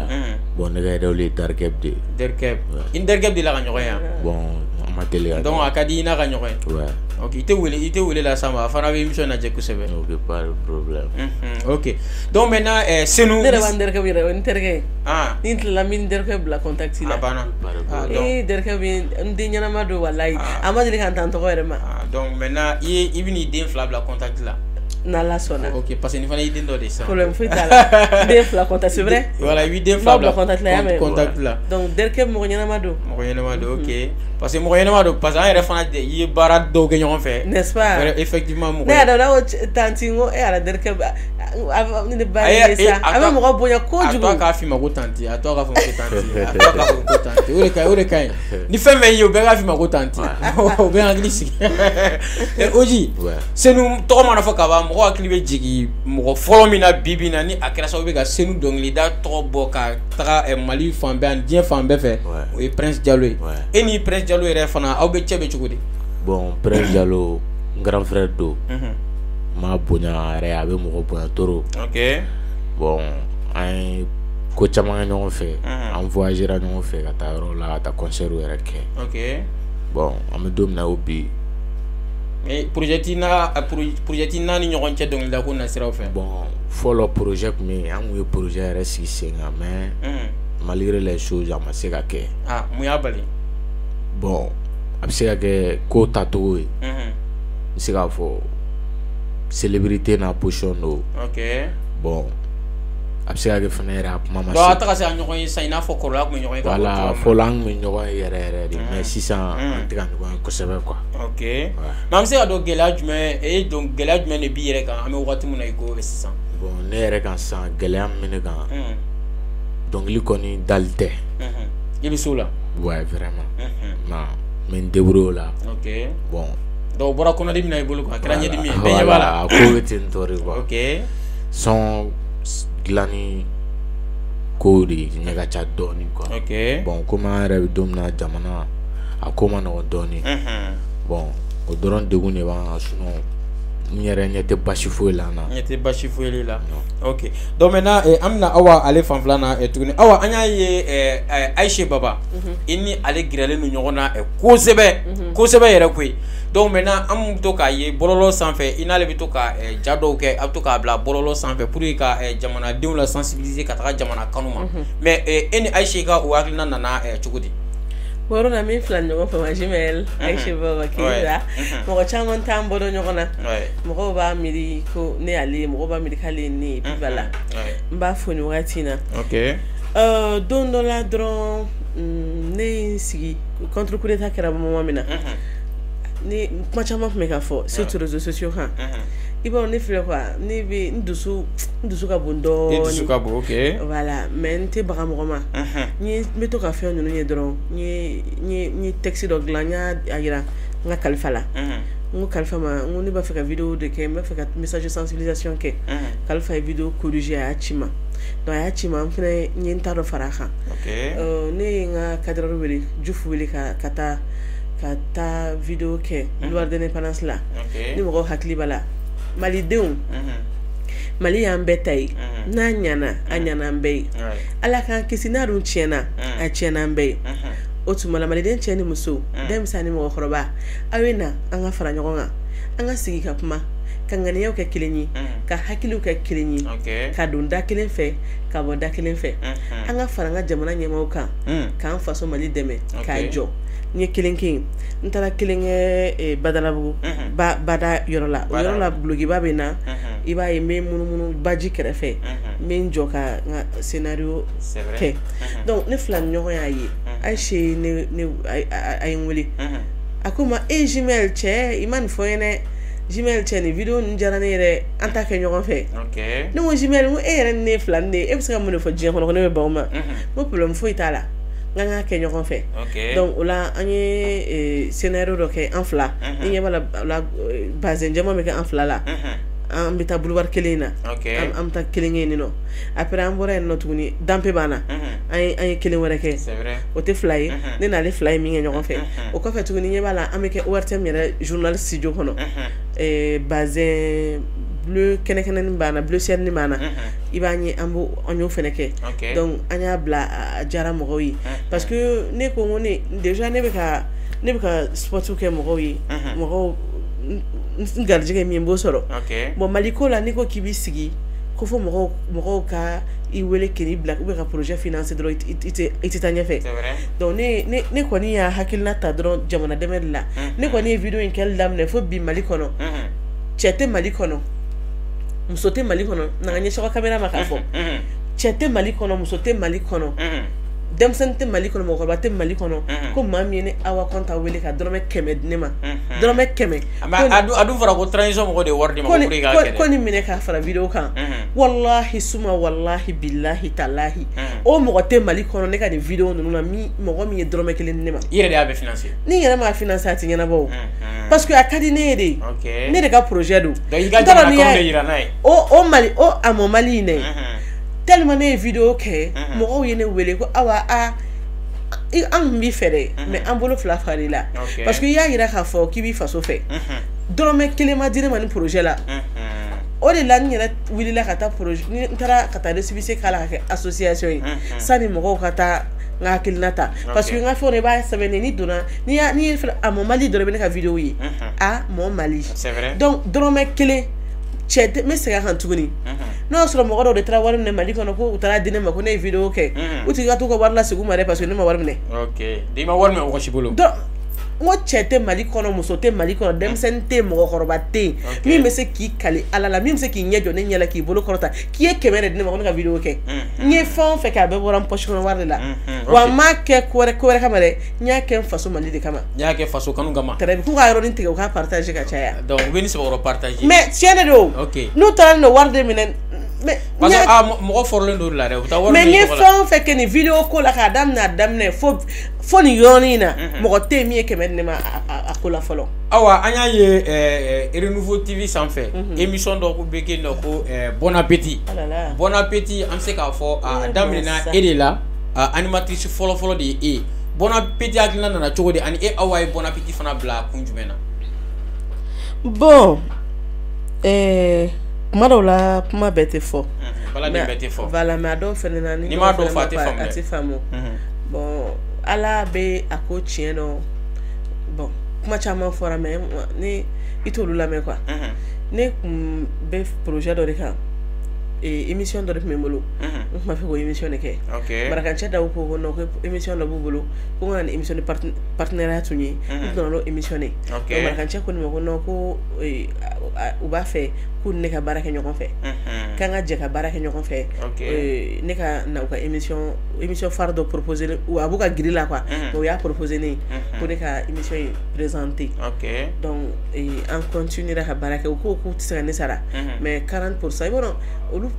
S3: bon ne ka idole ye Darkeb de i ni Darkeb de la ka ɲɔgɔn ye bon an ma deli ka
S1: donc a ka di i n'a ka ɲɔgɔn ye
S3: ouais
S1: ok i tɛ wele la sa ma a fana bɛ émission lajɛ kosɛbɛ
S3: ok pas de problème
S1: ok donc maintenant Senu
S2: ne yɛrɛ b'an Darkeb yɛrɛ o ni terikɛ ni n tilala n bɛ n Darkeb bila contact la
S1: a banna
S2: Darkeb n den ɲɛnama don walayi a ma deli ka n ta n tɔgɔ yɛrɛ ma
S1: donc maintenant i bɛ n'i den 2 bila contact la
S2: n'Ala sɔnna
S1: ok parce que nin fana y'i den dɔ de san
S2: problème foyi t'a la den 2 contact c'est vrai
S1: voilà i b'i den 2 bila
S2: contact la y'a mɛn
S1: contact la
S2: donc Darkeb mɔgɔ ɲɛnama don
S1: ok parce que mɔgɔ ɲɛnama don parce que an yɛrɛ fana i ye baara dɔw kɛ ɲɔgɔn fɛ
S2: n'est-ce pas
S1: effectivement mɔgɔ
S2: ne y'a dɔn ko tanti n ko ala Darkeb ne ba ye sa a bɛ mɔgɔ bonya kojugu
S1: a tɔ k'a f'i ma ko tanti a tɔ k'a fɔ ko tanti o de ka ɲi ni fɛn fɛn ye o bɛɛ k'a f'i ma ko tanti o bɛ hakili sigi Oji Senu tɔgɔ mana fɔ ka ban mɔgɔ hakili bɛ jigin mɔgɔ fɔlɔ min na bi na ni a kɛra sababu bɛ ka Senu dɔnkilida tɔgɔ bɔ ka taga Mali fan bɛɛ ani diɲɛ fan bɛɛ fɛ o ye Prince Diallo ye e ni Prince Diallo yɛrɛ fana aw bɛ cɛ bɛ cogo di
S3: bon Prince Diallo n grand frère do ma bonya yɛrɛ a bɛ mɔgɔ bonya toro
S1: ok
S3: bon an ye ko caman kɛ ɲɔgɔn fɛ an voyagera ɲɔgɔn fɛ ka taa yɔrɔ la ka taa concert yɛrɛ kɛ
S1: ok
S3: bon an bɛ don min na o bi
S1: projet n'a ni ɲɔgɔn cɛ dɔnkilida ko na siraw fɛ
S3: bon fɔlɔ projet tun bɛ yen an kun ye projet yɛrɛ sigi sen kan mais malgré les choses a ma se ka kɛ
S1: mun y'a bali
S3: bon a bɛ se ka kɛ ko tacogo ye n bɛ se k'a fɔ célébrité n'a position do
S1: ok
S3: bon a bɛ se ka kɛ fana yɛrɛ a kuma ma se
S1: donc a taga se ka ɲɔgɔn ye sisan i n'a fɔ kɔrɔla tun bɛ ɲɔgɔn ye
S3: voilà fɔlɔ an tun bɛ ɲɔgɔn ye yɛrɛ de mais sisan an tɛ ka ɲɔgɔn ye kosɛbɛ quoi
S1: ok mais an bɛ se ka dɔn gɛlɛya jumɛn donc gɛlɛya jumɛn de b'i yɛrɛ kan an bɛ wagati min na i ko sisan
S3: bon ne yɛrɛ kan sisan gɛlɛya min bɛ ne kan dɔnkili kɔni dali tɛ
S1: i bɛ s'o la
S3: ouais vraiment mais n débrouille o la
S1: ok
S3: bon
S1: donc bɔra kɔnɔdimi na i bolo quoi a kɛra ɲɛdimi ye bɛɛ ɲɛ b'a la
S3: a ko bɛ ten tɔ de quoi
S1: ok
S3: son dilanni ko de ɲɛ ka ca dɔɔni quoi
S1: ok
S3: bon komi an yɛrɛ bɛ don min na jamana a ko ma nɔgɔn dɔɔni bon o dɔrɔn degun de b'an kan sinon n yɛrɛ ɲɛ tɛ basi foyi la na
S1: ɲɛ tɛ basi foyi la ok donc maintenant an bɛna Awa ale fan fila na tuguni Awa an y'a ye Ayise Baba i ni ale gɛrɛlen don ɲɔgɔn na kosɛbɛ yɛrɛ koyi donc maintenant an bɛ to k'a ye bɔlɔlɔ sanfɛ i n'ale bɛ to ka ja dɔw kɛ a bɛ to k'a bila bɔlɔlɔ sanfɛ pour que ka jamanadenw la sensibiliser ka taga jamana kanu ma mais e ni Ayise ka o hakilina nana cogo di
S2: Bɔrɔ na min fila ɲɔgɔn fɛ ma Jumel Ayise Baba Keyita mɔgɔ caman t'an bɔ dɔn ɲɔgɔn na mɔgɔw b'a miiri ko ne y'ale mɔgɔw b'a miiri k'ale ye ne ye puis voilà n b'a fo nin wagati in na don dɔ la dɔrɔn ne ye n sigi contre coup d'état kɛra moment min na ni kuma caman tun bɛ ka fɔ surtout réseaux sociaux kan i b'a dɔn ne filɛ quoi ne bɛ n dusu ka bon dɔɔni
S1: ok
S2: voilà mais n tɛ baga mɔgɔ ma n bɛ to ka fɛn ninnu ye dɔrɔn n ye texte dɔ dilan n y'a yira n ka kalifa la n ko kalifa ma n ko ne b'a fɛ ka vidéo de kɛ n b'a fɛ ka message de sensibilisation kɛ kalifa ye vidéo corrigé a y'a ci ma donc a y'a ci ma n fɛnɛ n ye n ta dɔ fara a kan ne ye n ka cadreur wele Jufu wele ka taa vidéo kɛ gloire de l'indépendance la ni mɔgɔw hakili b'a la malidenw Mali y'an bɛɛ ta ye n'a ɲana a ɲana an bɛɛ ye ala k'an kisi n'a dun tiɲɛna a tiɲɛna an bɛɛ ye o tuma la maliden cɛ ni muso denmisɛn ni mɔgɔkɔrɔba aw ye na an ka fara ɲɔgɔn kan an ka sigi ka kuma ka ŋaniyaw kɛ kelen ye ka hakiliw kɛ kelen ye ka don da kelen fɛ ka bɔ da kelen fɛ an ka fara an ka jamana ɲɛmaaw kan k'an faso Mali dɛmɛ k'a jɔ n ye kelen kɛ yen n taara kelen kɛ Badalabugu bada yɔrɔ la o yɔrɔ la bulokiba bɛ na i b'a ye n bɛ munumunu baji kɛrɛfɛ n bɛ n jɔ ka n ka scénario kɛ donc ne fila ni ɲɔgɔn y'a ye Ayise a ye n wele a ko n ma Jumel cɛ i ma nin fɔ n ye dɛ Jumel cɛ nin vidéo nin diyara ne yɛrɛ an t'a kɛ ɲɔgɔn fɛ ne ko Jumel n ko e yɛrɛ ni ne fila ni de e bɛ se ka mun de fɔ diɲɛ kɔnɔ ko ne bɛ ban o ma n ko problème foyi t'a la n k'an k'a kɛ ɲɔgɔn fɛ donc o la an ye scénario dɔ kɛ an fila ni ɲɛ b'a la bazɛn jɛman bɛ kɛ an fila la an bɛ taa boulevard kelen na an bɛ taa kelen kɛ yen nɔ après an bɔra yen nɔ tuguni danpe banna an ye kelen wɛrɛ kɛ o tɛ fila ye ne n'ale fila ye min kɛ ɲɔgɔn fɛ o kɔfɛ tuguni ɲɛ b'a la an bɛ kɛ ORTM yɛrɛ journal studio kɔnɔ bazin bleu kɛnɛkɛnɛnin banna bleu ciel ni banna i b'a ye an y'o fɛnɛ kɛ donc an y'a bila a diyara mɔgɔw ye parce que ne ko n ko déjà ne bɛ ka sportiw kɛ mɔgɔw ye mɔgɔw n garijɛgɛ min b'o sɔrɔ bon Mali ko la n'i ko k'i b'i sigi ko fɔ mɔgɔw ka i wele k'i bila ou bien ka projet financer dɔrɔn i tɛ taa ɲɛfɛ donc ne kɔni y'a hakilina ta dɔrɔn jamana dɛmɛ de la ne kɔni ye vidéo in kɛli daminɛ fo bi Mali kɔnɔ cɛ tɛ Mali kɔnɔ muso tɛ Mali kɔnɔ na ka ɲɛsin caméra ma k'a fɔ cɛ tɛ Mali kɔnɔ muso tɛ Mali kɔnɔ denmisɛnnin tɛ Mali kɔnɔ mɔgɔkɔrɔba tɛ Mali kɔnɔ ko maa min ye ne Awa Kɔnta wele ka dɔrɔmɛ 100 di ne ma dɔrɔmɛ 100
S1: a dun fɔra ko transition mɔgɔ de wari di ma ko pour que k'a kɛ
S2: ko ni minɛ k'a fara vidéo kan wallahi suma wallahi billahi talahi o mɔgɔ tɛ Mali kɔnɔ ne ka nin vidéo ninnu na mɔgɔ min ye dɔrɔmɛ 1 di ne ma
S1: i yɛrɛ de y'a bɛ financer
S2: ni yɛrɛ m'a financer a tɛ ɲɛnabɔ o parce que a ka di ne ye de ne de ka projet don
S1: donc i ka jamana kɔnɔ de yira n'a ye
S2: o Mali o a mɔ Mali in dɛ tellement ne ye vidéo kɛ mɔgɔw ye ne wele ko Awa an b'i fɛ dɛ mais an bolo fila fari la parce que i y'a yira k'a fɔ k'i b'i faso fɛ dɔrɔmɛ 1 ma di ne ma ni projet la o de la n yɛrɛ wulila ka taa projet n taara ka taa récépissé k'a la ka kɛ association ye sani mɔgɔw ka taa n ka hakilina ta parce que n ka fɛnw de b'a sɛbɛn ni donna ni ye a mɔ Mali dɔrɔn bɛ ne ka vidéo ye a mɔ Mali donc dɔrɔmɛ 1 cɛ n bɛ segin a kan tuguni n'o y'a sɔrɔ mɔgɔ dɔw de taara wari minɛ Mali kɔnɔ ko u taara di ne ma ko ne ye vidéo kɛ u tigi ka t'u ka wari lasegin u ma dɛ parce que ne ma wari minɛ
S1: i ma wari minɛ mɔgɔ si bolo
S2: n ko cɛ tɛ Mali kɔnɔ muso tɛ Mali kɔnɔ denmisɛnnin tɛ mɔgɔkɔrɔba tɛ min bɛ se k'i kali Ala la min bɛ se k'i ɲɛ jɔ ne ɲɛ la k'i bolo kɔrɔta k'i ye 100 de di ne ma ko ne ka vidéo kɛ n ye fɛn o fɛn kɛ a bɛɛ bɔra n poche kɔnɔ wari de la wa n m'a kɛ ko wɛrɛ kama dɛ n y'a kɛ n faso Mali de kama
S1: n y'a kɛ faso kanu kama
S2: très bien k'u ka yɔrɔnin tigɛ u k'a partager ka caya
S1: donc u bɛ ni sɛbɛkɔrɔ partager
S2: mais tiɲɛ de don n'u taara nin wari de minɛ
S1: parce que mɔgɔ fɔrɔlen don la dɛ u taa wari
S2: mais n ye fɛn o fɛn kɛ nin vidéo ko la k'a daminɛ fo nin yɔrɔnin na mɔgɔ tɛ min ye 100 di ne ma a ko la fɔlɔ
S1: Awa an y'a ye Renouveau TV sanfɛ émission dɔ ko bɛ kɛ yen nɔ ko Bon Appétit Bon Appétit an bɛ se k'a fɔ a daminɛna e de la animatrice fɔlɔ de ye e Bon Appétit hakilina nana cogo di ani e Awa ye Bon Appétit fana bila kun jumɛn na
S2: bon kuma dɔw la kuma bɛɛ tɛ fɔ voilà mais a dɔw fɛnɛ na ni
S1: m'a dɔw fɔ
S2: a tɛ faamu bon Ala bɛ a ko tiɲɛ dɔn bon kuma caman fɔra mais ni i t'olu lamɛn quoi ne kun bɛ projet dɔ de kan émission dɔ de tun bɛ n bolo n tun b'a fɛ k'o émission de kɛ Marakancɛ Dawu ko non ko émission dɔ b'u bolo ko n ka na ni émission de partenariat tun ye n donna n'o émission ye Marakancɛ ko ne ma ko non ko u b'a fɛ k'u ni ne ka baara kɛ ɲɔgɔn fɛ k'an ka jɛ ka baara kɛ ɲɔgɔn fɛ ne ka na u ka émission phare dɔ proposer a b'u ka grille la quoi mais u y'a proposer ne ye ko ne ka émission ye présenter donc an continuera ka baara kɛ u ko k'u tɛ se ka ne sara mais 40% i b'a dɔn olu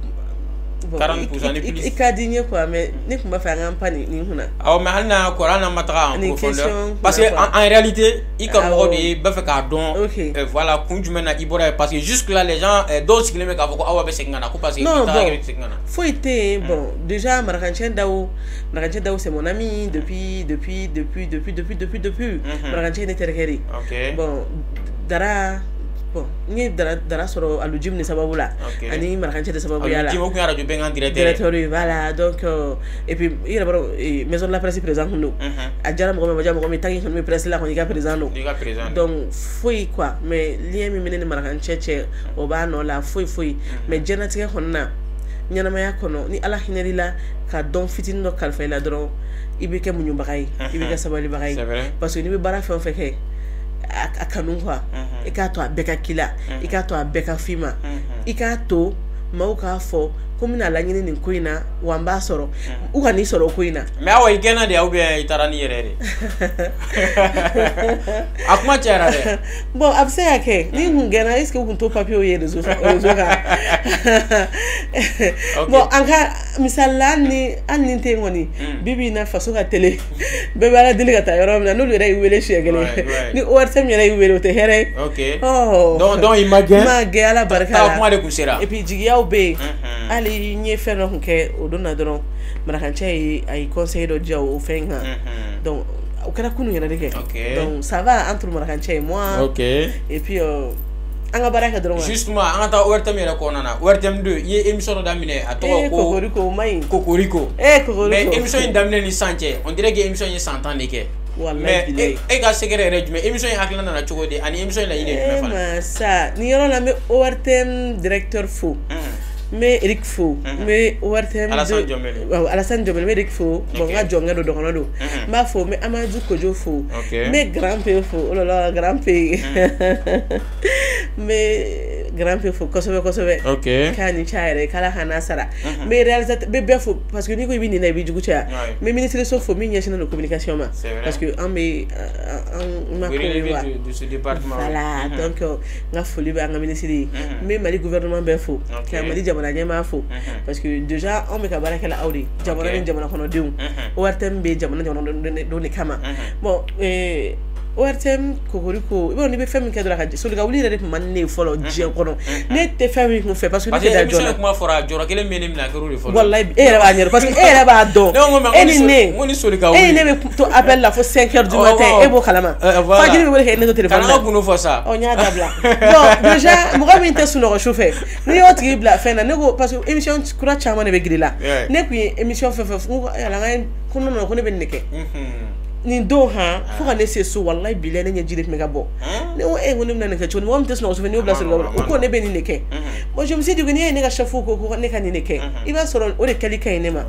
S1: 40% ni plus
S2: i ka di n ye quoi mais ne tun b'a fɛ an k'an pan nin kunna
S1: awɔ mais hali n'a kɔrɔ hali n'an ma taga en profondeur parce que en réalité i ka mɔgɔ de ye bɛɛ fɛ k'a dɔn voilà kun jumɛn na i bɔra ye parce que jusque là les gens dɔw sigilen bɛ k'a fɔ ko Awa bɛ segin ka na ko parce que i taara kɛ bɛ segin ka na
S2: foyi tɛ yen bon déjà Marakancɛ Dawu c'est mon ami depuis Marakancɛ ye ne terikɛ de ye bon Dara bon n ye Dara sɔrɔ Alujim de sababu la ani Marakancɛ de sababuya la
S1: Alujim o kun ye radio bɛnkan
S2: directeur ye voilà donc et puis i yɛrɛ b'a dɔn maison de la presse président kun don a diyara mɔgɔ min ma diya mɔgɔ min tant que kɔni bɛ presse la kɔni i ka président don donc foyi quoi mais lien min bɛ ne ni Marakancɛ cɛ o b'a nɔ la foyi mais diɲɛlatigɛ kɔni na ɲɛnamaya kɔnɔ ni Ala hinɛl'i la ka dɔn fitinin dɔ kalifa i la dɔrɔn i bɛ kɛ muɲubaga ye i bɛ kɛ sabalibaga ye parce que n'i bɛ baara fɛn o fɛn kɛ a kanu quoi i k'a to a bɛɛ ka k'i la i k'a to a bɛɛ ka f'i ma i k'a to maaw k'a fɔ comme na la ɲini nin ko in na wa n b'a sɔrɔ u ka n'i sɔrɔ ko in na
S1: mais awa i gɛnna de ou bien i taara ni yɛrɛ de a kuma cayara dɛ
S2: bon a bɛ se ka kɛ ni kun gɛnna est ce que u kun to papier ye réseau kan bon an ka misalila hali ni tɛ kɔni bibi na faso ka télé bɛɛ bɛ ala deli ka taa yɔrɔ min na n'olu yɛrɛ y'i wele siɲɛ kelen ni ORTM yɛrɛ y'i wele o tɛ hɛrɛ ye
S1: ok donc i ma gɛn
S2: ala barika la
S1: kuma de kun sera
S2: et puis jigiyaw bɛ yen hali n ye fɛn dɔ kun kɛ o don na dɔrɔn marakancɛ ye a ye conseil dɔ di o fɛn kan donc o kɛra kunun yɛrɛ de kɛ donc ça va entre marakancɛ et moi et puis an ka baara kɛ dɔrɔn
S1: justement an ka taa ORTM yɛrɛ kɔnɔna na ORTM 2 i ye émission dɔ daminɛ a tɔgɔ ko
S2: Kokoriko o maɲi
S1: Kokoriko
S2: Kokoriko
S1: mais émission in daminɛ ni san cɛ on dirait que émission in ye san 10 de kɛ mais e ka secret yɛrɛ jumɛn émission in hakilina nana cogo di ani émission in laɲini ye jumɛn fana
S2: sa ni yɔrɔ la n bɛ ORTM directeur fo n bɛ Eric fo n bɛ ORTM
S1: Alassane Diomele
S2: n bɛ Eric fo bon n ka jɔnkɛ don dɔgɔnɔ don n b'a fo n bɛ Amadou Kojo fo n bɛ Grand P fo oh là là Grand P n bɛ Grand P fo kosɛbɛ k'a ni ca yɛrɛ k'ala ka n'a sara n bɛ réalisateur n bɛ bɛɛ fo parce que n'i ko i bɛ nin na i bɛ jugu caya n bɛ ministre so fo min ɲɛsinnen don communication ma parce que an bɛ an ma kori wa voilà donc n ka foli bɛ an ka ministre ye n bɛ Mali gouvernement bɛɛ fo ka Mali jamana ɲɛmaa fo parce que déjà an bɛ ka baara kɛ la aw de jamana ni jamana kɔnɔdenw ORTM bɛ jamana jamanadenw de kama bon ORTM Kokoriko n'i bɛ fɛn min kɛ dɔrɔn ka solika wuli yɛrɛ de tun man ne ye fɔlɔ diɲɛ kɔnɔ ne tɛ fɛn min kun fɛ parce que ne tɛ da jɔ la
S1: kuma fɔra jɔyɔrɔ kelen bɛ ne minɛ a kɛr'o de fɔlɔ
S2: wallahi e yɛrɛ b'a ɲɛdɔn parce que e yɛrɛ b'a dɔn e ni ne e ne bɛ to appel la fo 5 heures du matin e b'o kalama fajiri bɛ wele kɛ ne to téléphone
S1: la kana kun fɔ sa
S2: n y'a dabila bon déjà mɔgɔ min tɛ sunɔgɔ su fɛ n'i y'o tigi bila fɛn na ne ko parce que émission kura caman de bɛ giri la ne kun ye émission fɛn fɛn ko yala ko non ko ne bɛ nin de kɛ nin don fo ka ne se so wallahi bilahi ne ɲɛji de tun bɛ ka bɔ ne ko ko ne bɛna nin kɛ cogo mɔgɔ min tɛ sunɔgɔ su fɛ n'i y'o bila sɔrɔ o ko ne bɛ nin de kɛ bon je me suis dit que n'i ye ne ka chef ko ne ka nin de kɛ i b'a sɔrɔ o de kɛli ka ɲi ne ma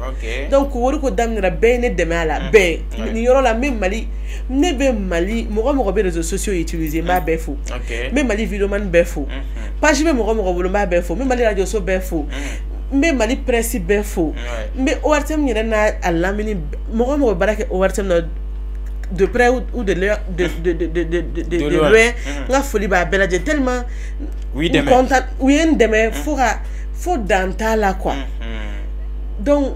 S2: donc Kokoriko daminɛra bɛɛ ye ne dɛmɛ a la bɛɛ nin yɔrɔ la ne bɛ Mali mɔgɔ bɛ réseaux sociaux utiliser n b'a bɛɛ fo n bɛ Mali videoman bɛɛ fo page bɛ mɔgɔ bolo n b'a bɛɛ fo n bɛ Mali radio so bɛɛ fo n bɛ Mali presse bɛɛ fo n bɛ ORTM yɛrɛ n'a lamini mɔgɔ baara kɛ ORTM na de près ou de loin n ka foli b'a bɛɛ lajɛlen tellement u ye n dɛmɛ fo dan t'a la quoi donc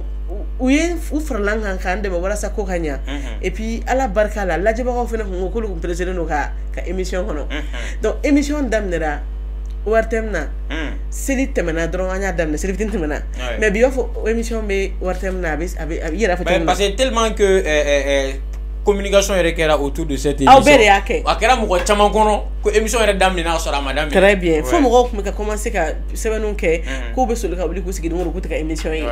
S2: u farala n kan k'an dɛmɛ walasa ko ka ɲa et puis ala barika la lajɛbagaw fana kun ko k'olu kun peressé don ka émission kɔnɔ donc émission daminɛra ORTM na seli tɛmɛna dɔrɔn an y'a daminɛ seli fitini tɛmɛna mais bi b'a fɔ émission bɛ ORTM na a bɛ i yɛrɛ fɔ cogo min na
S1: parce que tellement que communication yɛrɛ kɛra autour de cette émission
S2: aw bɛɛ de y'a kɛ
S1: a kɛra mɔgɔ caman kɔnɔ ko émission yɛrɛ daminɛna sɔrɔ a ma daminɛ
S2: très bien fo mɔgɔw tun bɛ ka commencer ka sɛbɛnninw kɛ k'u bɛ soli ka wuli k'u sigi don o don k'u tɛ ka émission ye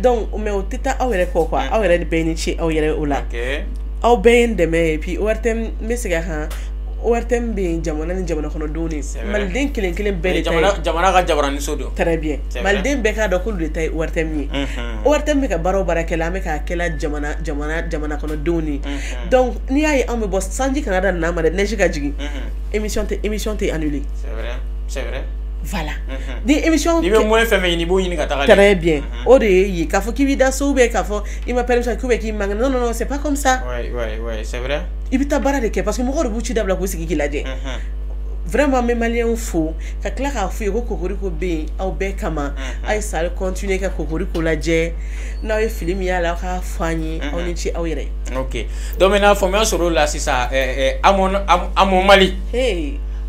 S2: donc mais o tɛ taa aw yɛrɛ kɔ quoi aw yɛrɛ de bɛɛ ni ce aw yɛrɛ o la aw bɛɛ ye n dɛmɛ et puis ORTM n bɛ segin a kan ORTM bɛ yen jamana ni jamana kɔnɔdenw de maliden kelen bɛɛ de ta ye
S1: jamana ka jabaraniso don
S2: très bien maliden bɛɛ k'a dɔn k'olu de ta ye ORTM ye ORTM bɛ ka baara o baara kɛ la an bɛ k'a kɛla jamana kɔnɔdenw de donc n'i y'a ye anw bɛ bɔ sanji kana da n'an ma dɛ neige ka jigin émission tɛ annulée
S1: c'est vrai
S2: voilà ni émission
S1: ni bɛ moyen fɛn fɛn ɲini i b'o ɲini ka taga
S2: très bien o de ye k'a fɔ k'i b'i da so ou bien k'a fɔ i ma permission k'i manque non c'est pas comme ça
S1: ouais c'est vrai
S2: i bɛ taa baara de kɛ parce que mɔgɔw de b'u ci dabila k'u sigi k'i lajɛ vraiment n bɛ maliyɛnw fo ka tila k'a f'u ye ko Kokoriko bɛ yen aw bɛɛ kama a ye sari continuer ka Kokoriko lajɛ n'aw ye fili min y'a la aw k'a fɔ an ye aw ni ce aw yɛrɛ
S1: ok donc maintenant faamuya sɔrɔ o la sisan Amo Mali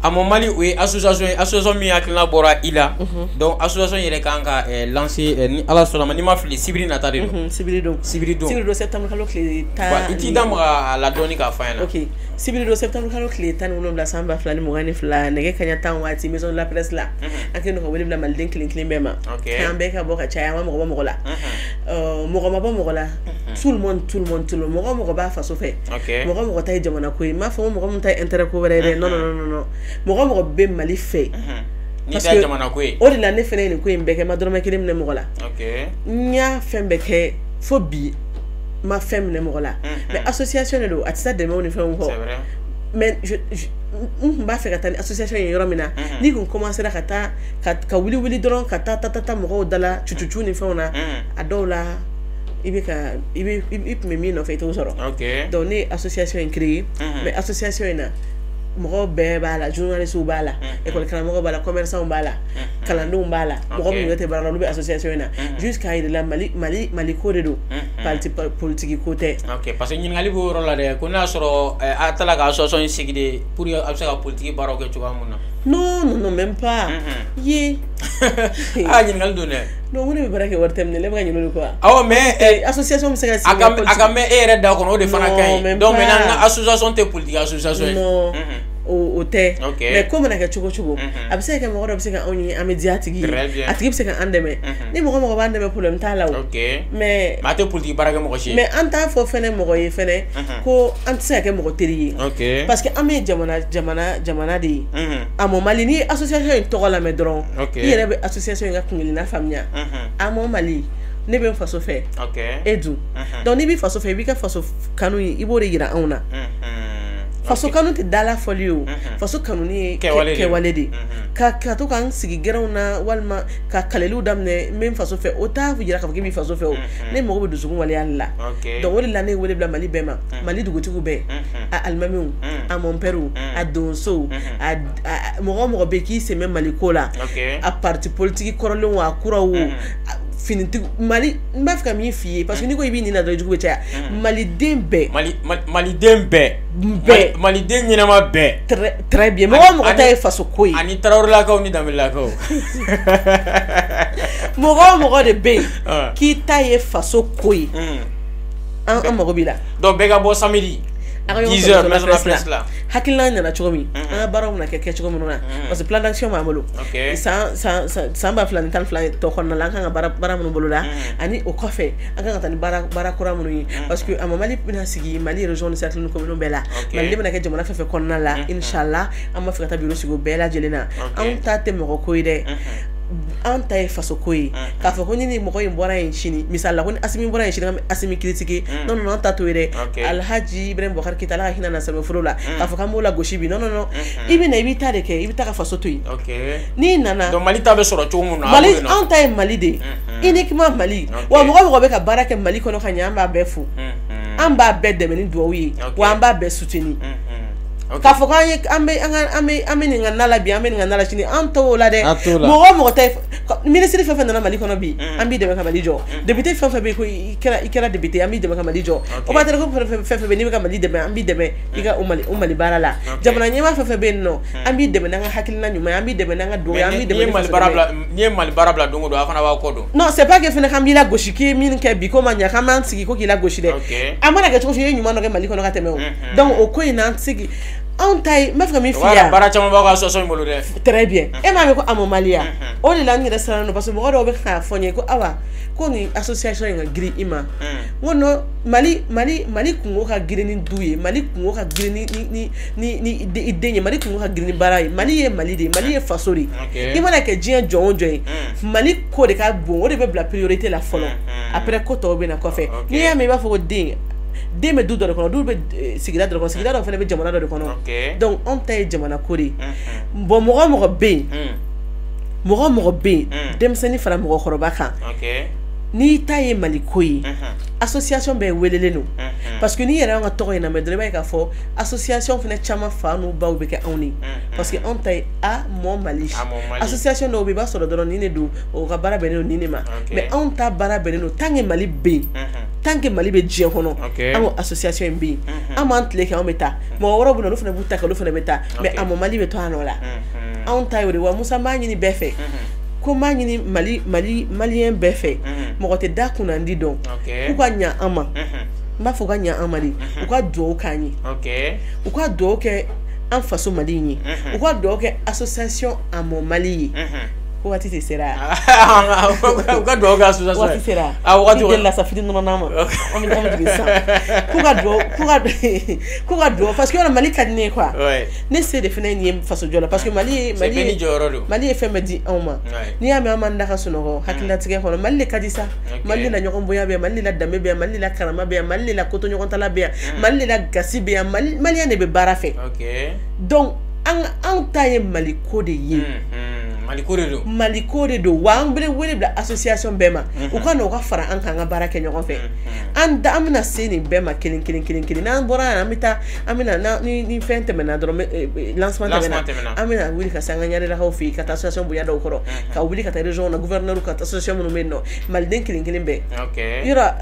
S1: Amo Mali o ye association min hakilina bɔra i la donc association yɛrɛ kan ka lancer ni ala sɔnna ma n'i ma fili sibiri nata de don
S2: sibiri don septembre kalo tile 10
S1: i t'i da maga a la dɔɔni k'a fɔ an ɲɛna
S2: ok sibiri don septembre kalo tile 17 san 2022 nɛgɛ kaɲa 10 waati maison de la presse la an kɛlen don ka wele bila maliden kelen bɛɛ ma k'an bɛɛ ka bɔ ka caya an ma mɔgɔ bɔ mɔgɔ la mɔgɔ ma bɔ mɔgɔ la tout le monde mɔgɔ b'a faso fɛ mɔgɔ ta ye jamana ko ye m'a fɔ mɔgɔ min ta ye intérêt ko wɛrɛ ye dɛ non mɔgɔ bɛ Mali fɛ
S1: parce que jamana ko ye
S2: o de la ne fɛnɛ ye nin ko in bɛɛ kɛ ma dɔrɔmɛ kelen minɛ mɔgɔ la n y'a fɛn bɛɛ kɛ fo bi ma fɛn minɛ mɔgɔ la mais association de don a tɛ se dɛmɛw ni fɛnw kɔ mais b'a fɛ ka taa ni association ye yɔrɔ min na ni kun commencer ka taa ka wuli dɔrɔn ka taa mɔgɔw dala cucucu ni fɛnw na a dɔw la i tun bɛ min nɔfɛ i t'o sɔrɔ donc ne association in créé mais association in na mɔgɔw bɛɛ b'a la journalistes b'a la école karamɔgɔw b'a la commerçants b'a la kalandenw b'a la mɔgɔ minnu tɛ baara la olu bɛ association in na jusqu'à yɛrɛ la Mali ko de don parti politique ko tɛ
S1: parce que ɲininkali b'o yɔrɔ la dɛ ko n'a sɔrɔ a taara ka association in sigi de pour a bɛ se ka politique baaraw kɛ cogoya mun na
S2: non même pas ye
S1: ɲininkali don dɛ
S2: non mun de bɛ baara kɛ wari tɛ minɛ ne bɛ ka ɲin'olu quoi
S1: awɔ mais
S2: association bɛ se ka sigi
S1: a ka mɛn e yɛrɛ da kɔnɔ o de fana ka ɲi donc maintenant n ka association tɛ politique association ye
S2: non o tɛ mais ko mana kɛ cogo cogo a bɛ se ka kɛ mɔgɔ dɔ bɛ se ka anw ɲini an bɛ diya a tigi a tigi bɛ se ka an dɛmɛ ni mɔgɔ b'an dɛmɛ problème t'a la o mais
S1: a tɛ politique baara kɛ mɔgɔ si ye
S2: mais an t'a fɔ fɛnɛ mɔgɔ ye fɛnɛ ko an tɛ se ka kɛ mɔgɔ teri ye parce que an bɛ jamana de ye a mɔ Mali ni association in tɔgɔ lamɛn dɔrɔn i yɛrɛ bɛ association in ka kungelena faamuya a mɔ Mali ne bɛ n faso fɛ e dun donc n'i bɛ faso fɛ i b'i ka faso kanu ye i b'o de yira anw na faso kanu tɛ dala fɔli ye o faso kanu ye kɛwale de ka to k'an sigi gɛrɛnw na walima ka kaleliw daminɛ n bɛ n faso fɛ o t'a yira k'a fɔ k'i b'i faso fɛ o ne mago bɛ dusukun waleyali la donc o de la ne ye wele bila Mali bɛɛ ma Mali dugutigiw bɛɛ a alimamiw a mɔnpɛriw a donsow a mɔgɔ bɛ k'i sen bɛ Mali ko la a parti politique kɔrɔlenw a kuraw finitigiw Mali n b'a fɛ ka min f'i ye parce que n'i ko i b'i nin na dɔrɔn jugu bɛ caya maliden bɛɛ
S1: maliden ɲɛnama bɛɛ
S2: très bien mɔgɔ ta ye faso ko ye
S1: ani Tarawelelakaw ni Danbɛlɛlakaw
S2: mɔgɔ de bɛ yen k'i ta ye faso ko ye an mago b'i la
S1: donc bɛɛ ka bɔ samedi 10h maison la presse la
S2: hakilina nana cogo min an ka baaraw bɛna kɛ cogo minnu na parce que plan d'action b'an bolo san ba fila ni tan fila tɔ kɔnɔna la an kan ka baara minnu bolo la ani o kɔfɛ an kan ka taa ni baara kura minnu ye parce que a ma Mali bɛna sigi Mali région ni cercle ni commune bɛɛ la Mali bɛna kɛ jamana fɛn fɛn kɔnɔna la inchallah an b'a fɛ ka taa bureau sigi o bɛɛ lajɛlen na anw ta tɛ mɔgɔ ko ye dɛ an ta ye faso ko ye k'a fɔ ko ni mɔgɔ in bɔra yen sini misali la ko ni Asimi bɔra yen sini an bɛ Asimi critiquer non an ta to ye dɛ Alhaji Ibrahim Boubacar Keita Ala ka hinɛ na sɛbɛnforo la k'a fɔ k'an b'o la gosi bi non i bɛ na i b'i ta de kɛ i bɛ taa ka faso to yen n'i nana
S1: donc Mali ta bɛ sɔrɔ cogo min na
S2: Mali an ta ye Mali de uniquement Mali wa mɔgɔ bɛ ka baara kɛ Mali kɔnɔ ka ɲɛ an b'a bɛɛ fo an b'a bɛɛ dɛmɛ ni duwawu ye wa an b'a bɛɛ soutenir k'a fɔ k'an bɛ nin ka nala bi an bɛ nin ka nala sini an t'o la dɛ mɔgɔ ta ministre fɛn fɛn nana Mali kɔnɔ bi an b'i dɛmɛ ka Mali jɔ député fɛn fɛn bɛ yen ko i kɛra député an b'i dɛmɛ ka Mali jɔ opérateur ko fɛn fɛn bɛ yen n'i bɛ ka Mali dɛmɛ an b'i dɛmɛ i ka o Mali baara la jamana ɲɛmaa fɛn fɛn bɛ yen nɔ an b'i dɛmɛ n'an ka hakilina ɲuman ye an b'i dɛmɛ n'an ka duwawu ye an b'i dɛmɛ
S1: n'i ye Mali baara bila don o don a fana b'aw kɔ don
S2: non c'est pas que fɛnɛ k'an b'i la gosi k'i ye min kɛ bi ko ma ɲɛ k'an b'an sigi ko k'i la gosi dɛ a mana kɛ cogo cogo i ye ɲuman dɔ kɛ Mali kɔnɔ ka tɛmɛ o donc o ko in na an sigi anw ta ye n b'a fɛ ka min f'i ye
S1: baara caman b'aw ka association bolo dɛ
S2: très bien e m'a mɛn ko Amo Maliya o de la n yɛrɛ siranna don parce que mɔgɔ dɔw bɛ k'a fɔ n ye ko awa ko nin association in ka girin i ma n ko non Mali kungo ka girin ni du ye Mali kungo ka girin ni i den ye Mali kungo ka girin ni baara ye Mali ye Mali de ye Mali ye faso de ye i mana kɛ diɲɛ jɔn o jɔn ye Mali ko de ka bon o de bɛ bila priorité la fɔlɔ après ko tɔw bɛ na kɔfɛ n'i y'a mɛn i b'a fɔ ko den bɛ du dɔ de kɔnɔ du bɛ sigida dɔ de kɔnɔ sigida dɔ fana bɛ jamana dɔ de kɔnɔ donc anw ta ye jamana ko de ye bon mɔgɔ bɛ yen denmisɛnnin fara mɔgɔkɔrɔba kan n'i ta ye Mali ko ye association bɛɛ welelen don parce que n'i yɛrɛ y'an ka tɔgɔ in lamɛn dɔrɔn i b'a ye k'a fɔ association fana caman fa n'u baw bɛ kɛ anw ye parce que anw ta ye a mɔ Mali association dɔw bɛ i b'a sɔrɔ dɔrɔn nin de don o ka baara bɛnnen don nin de ma mais anw ta baara bɛnnen don tant que Mali bɛ yen tant que Mali bɛ diɲɛ kɔnɔ an ko association in bɛ yen an b'an tile kɛ anw bɛ taa mɔgɔ wɛrɛw bɛ na olu fana b'u ta kɛ olu fana bɛ taa mais a mɔ Mali bɛ to a nɔ la anw ta y'o de wa Musa n b'a ɲini bɛɛ fɛ ko n b'a ɲini maliyɛn bɛɛ fɛ mɔgɔ tɛ da kunnandi dɔn u ka ɲa an ma n b'a fɔ u ka ɲa an ma de u ka duwawu k'an ye u ka duwawu kɛ an faso Mali in ye u ka duwawu kɛ association a mɔ Mali ye ko wati te sera
S1: ko ka do ga association
S2: wati sera
S1: wati
S2: de la safidi non nama on me dama digi sa ko ga do parce que on Mali kadine quoi ne c'est de fene ni faso jola parce que Mali e femme di oma ni ame amanda ka suno hakila tige ko Mali kadisa Mali la nyoko boya be Mali la dame be Mali la karama be Mali la koto nyoko tala be Mali la gasi be Mali ne be bara fe donc an taye Mali ko de yi Mali ko de do wa an bele wele bla association bema u ka no ka fara an kan ga bara ke nyoko fe an da amina seni bema kilin nan bora amita amina na ni fente mena do lancement mena amina wili ka sanga nyare la ho fi ka association bu ya do koro ka wili ka ta region na gouverneur ka association mu menno Mali den kilin be yura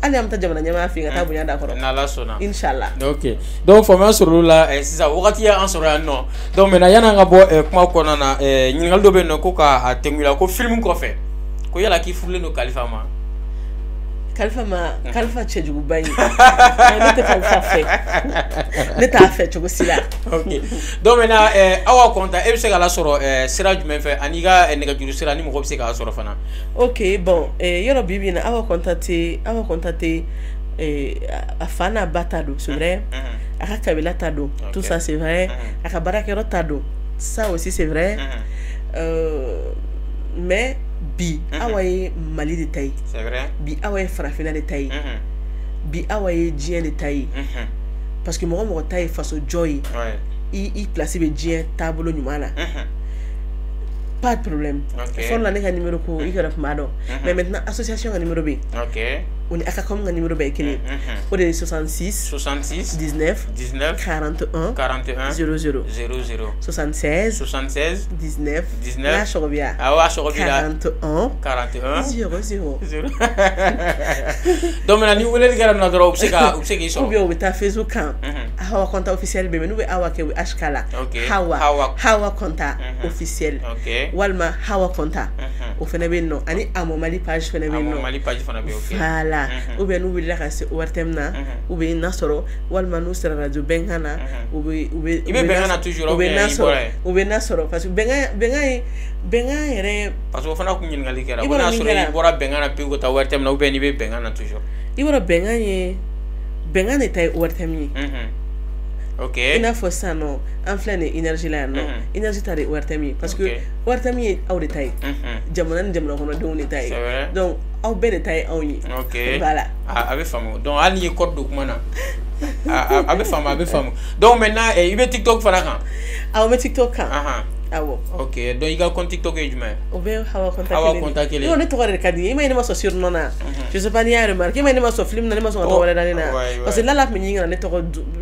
S2: ali am ta jamana nyama fi ngata bunya da koro
S1: na la sona
S2: inshallah
S1: OK donc faut sur la sisa wakati ya ansoro no donc mena yana nga bo kuma ko na nyingal do be no ko ka tengula ko film ko fe ko yala ki fulle no Khalifa
S2: chejugu bayi ne te Khalifa fe ne ta fe chugo sila
S1: OK donc mena awa konta e se gala soro sira jume fe aniga nega juru sira ni mo ko se ka soro fana
S2: OK bon yoro bibi na awa konta te afana batado c'est vrai aka kabila tado tout ça c'est vrai aka barakero tado ça aussi c'est vrai mais bi awaye Mali de taille
S1: c'est vrai
S2: bi awaye farafina de taille bi awaye djien de taille parce que mo taille face au joy i placer be djien tableau nyumana pas de problème faut la neka numéro ko i garaf mado mais maintenant association ga numéro B on est à comme numéro B kini au de 66 19 41 00 76 19 la chorobia 41 00
S1: donc maintenant ni wole garam na dro ubseka iso
S2: ou bien ta Facebook kan hawa compte officiel be nous awa ke ashkala hawa compte officiel walma hawa compte o fene be no ani amo Mali page fene be no
S1: Mali page fene be OK
S2: voilà ou bien nous la ka wartemna ou bien nasoro walma nous sera radio bengana ou bien
S1: bengana toujours
S2: ou bien nasoro parce que benga yere
S1: parce que fana ku ngali kera ko nasoro ibora bengana pe ko ta wartemna ou bien ni be bengana toujours
S2: ibora bengana tay wartemni
S1: OK
S2: ina fo sano en pleine énergie là non énergie tare wartami parce que wartami aw de tay jamana kono do ni tay donc aw be de tay aw yi
S1: OK
S2: voilà
S1: avec femme donc ali code do kuma na avec femme donc maintenant ibe TikTok fana kan
S2: aw me TikTok kan awo
S1: OK donc il a compte TikTok et jume
S2: o be hawa contacter yo ne to gore kadi ima ina so sur nona je sais pas ni a remarqué ima ina so film na ma so to wala dana parce que la mi nginga ne to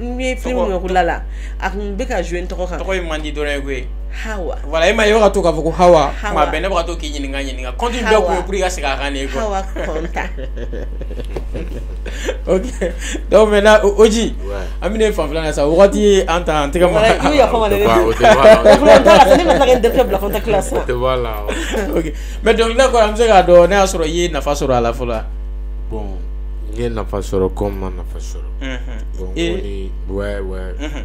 S2: mi film ko lala ak be ka jouer to ko kan
S1: to ko mandi do re
S2: hawa
S1: voilà ima yo ka to ka ko hawa ma bene ba to ki nyinga continue be ko pour ga sika kan e ko
S2: hawa contact
S1: OK donc maintenant oji amine fanflana sa wakati anta anteka ma
S2: yo ya fama de
S1: voilà OK mais donc là quoi amse ga do na soro yi na fa soro ala fola
S3: bon ye na fa soro comme na fa soro bon oni ouais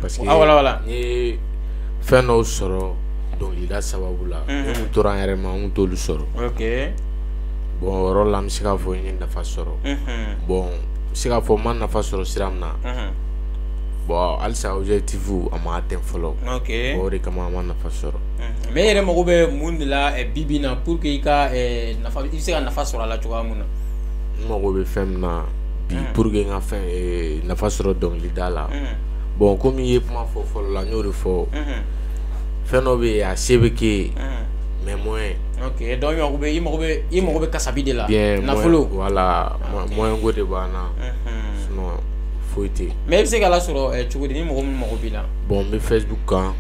S3: parce que
S1: voilà
S3: ni fait no soro donc il a sababu la on toran yere ma on to lu soro
S1: OK
S3: bon rôle am sika fo ni na fa soro bon sika fo man na fa soro siramna bon alsa objectif ama atteint follow
S1: OK
S3: o de kama man na fa soro
S1: mais yere mo be mun la bibina pour que ka na fa isi na fa soro la tuwa mun
S3: mo be fem na bi pour que nga fin na fa soro donc lidala bon comme il est pas fort la nyori fo fenobe ya sebeke mais moins
S1: OK donc il mo be kasabi de la
S3: na follow voilà moins ngode bana sinon faut être
S1: mais c'est gala soro chugudi ni mo be la
S3: bon me Facebook kan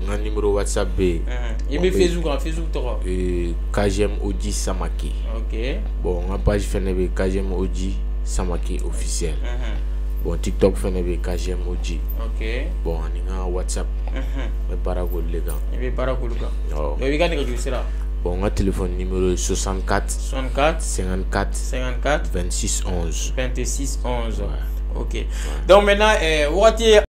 S3: nga numéro WhatsApp be
S1: ibe Facebook to
S3: KGM Oji Samaki
S1: OK
S3: bon nga page fenebe KGM Oji Samaki officiel bon TikTok fenebe KGM Oji
S1: OK
S3: bon ni nga WhatsApp me paragol lega
S1: ibe paragol ka yo biga ni ka jusira
S3: bon nga téléphone numéro 64 54 26 11
S1: 26 11 OK donc maintenant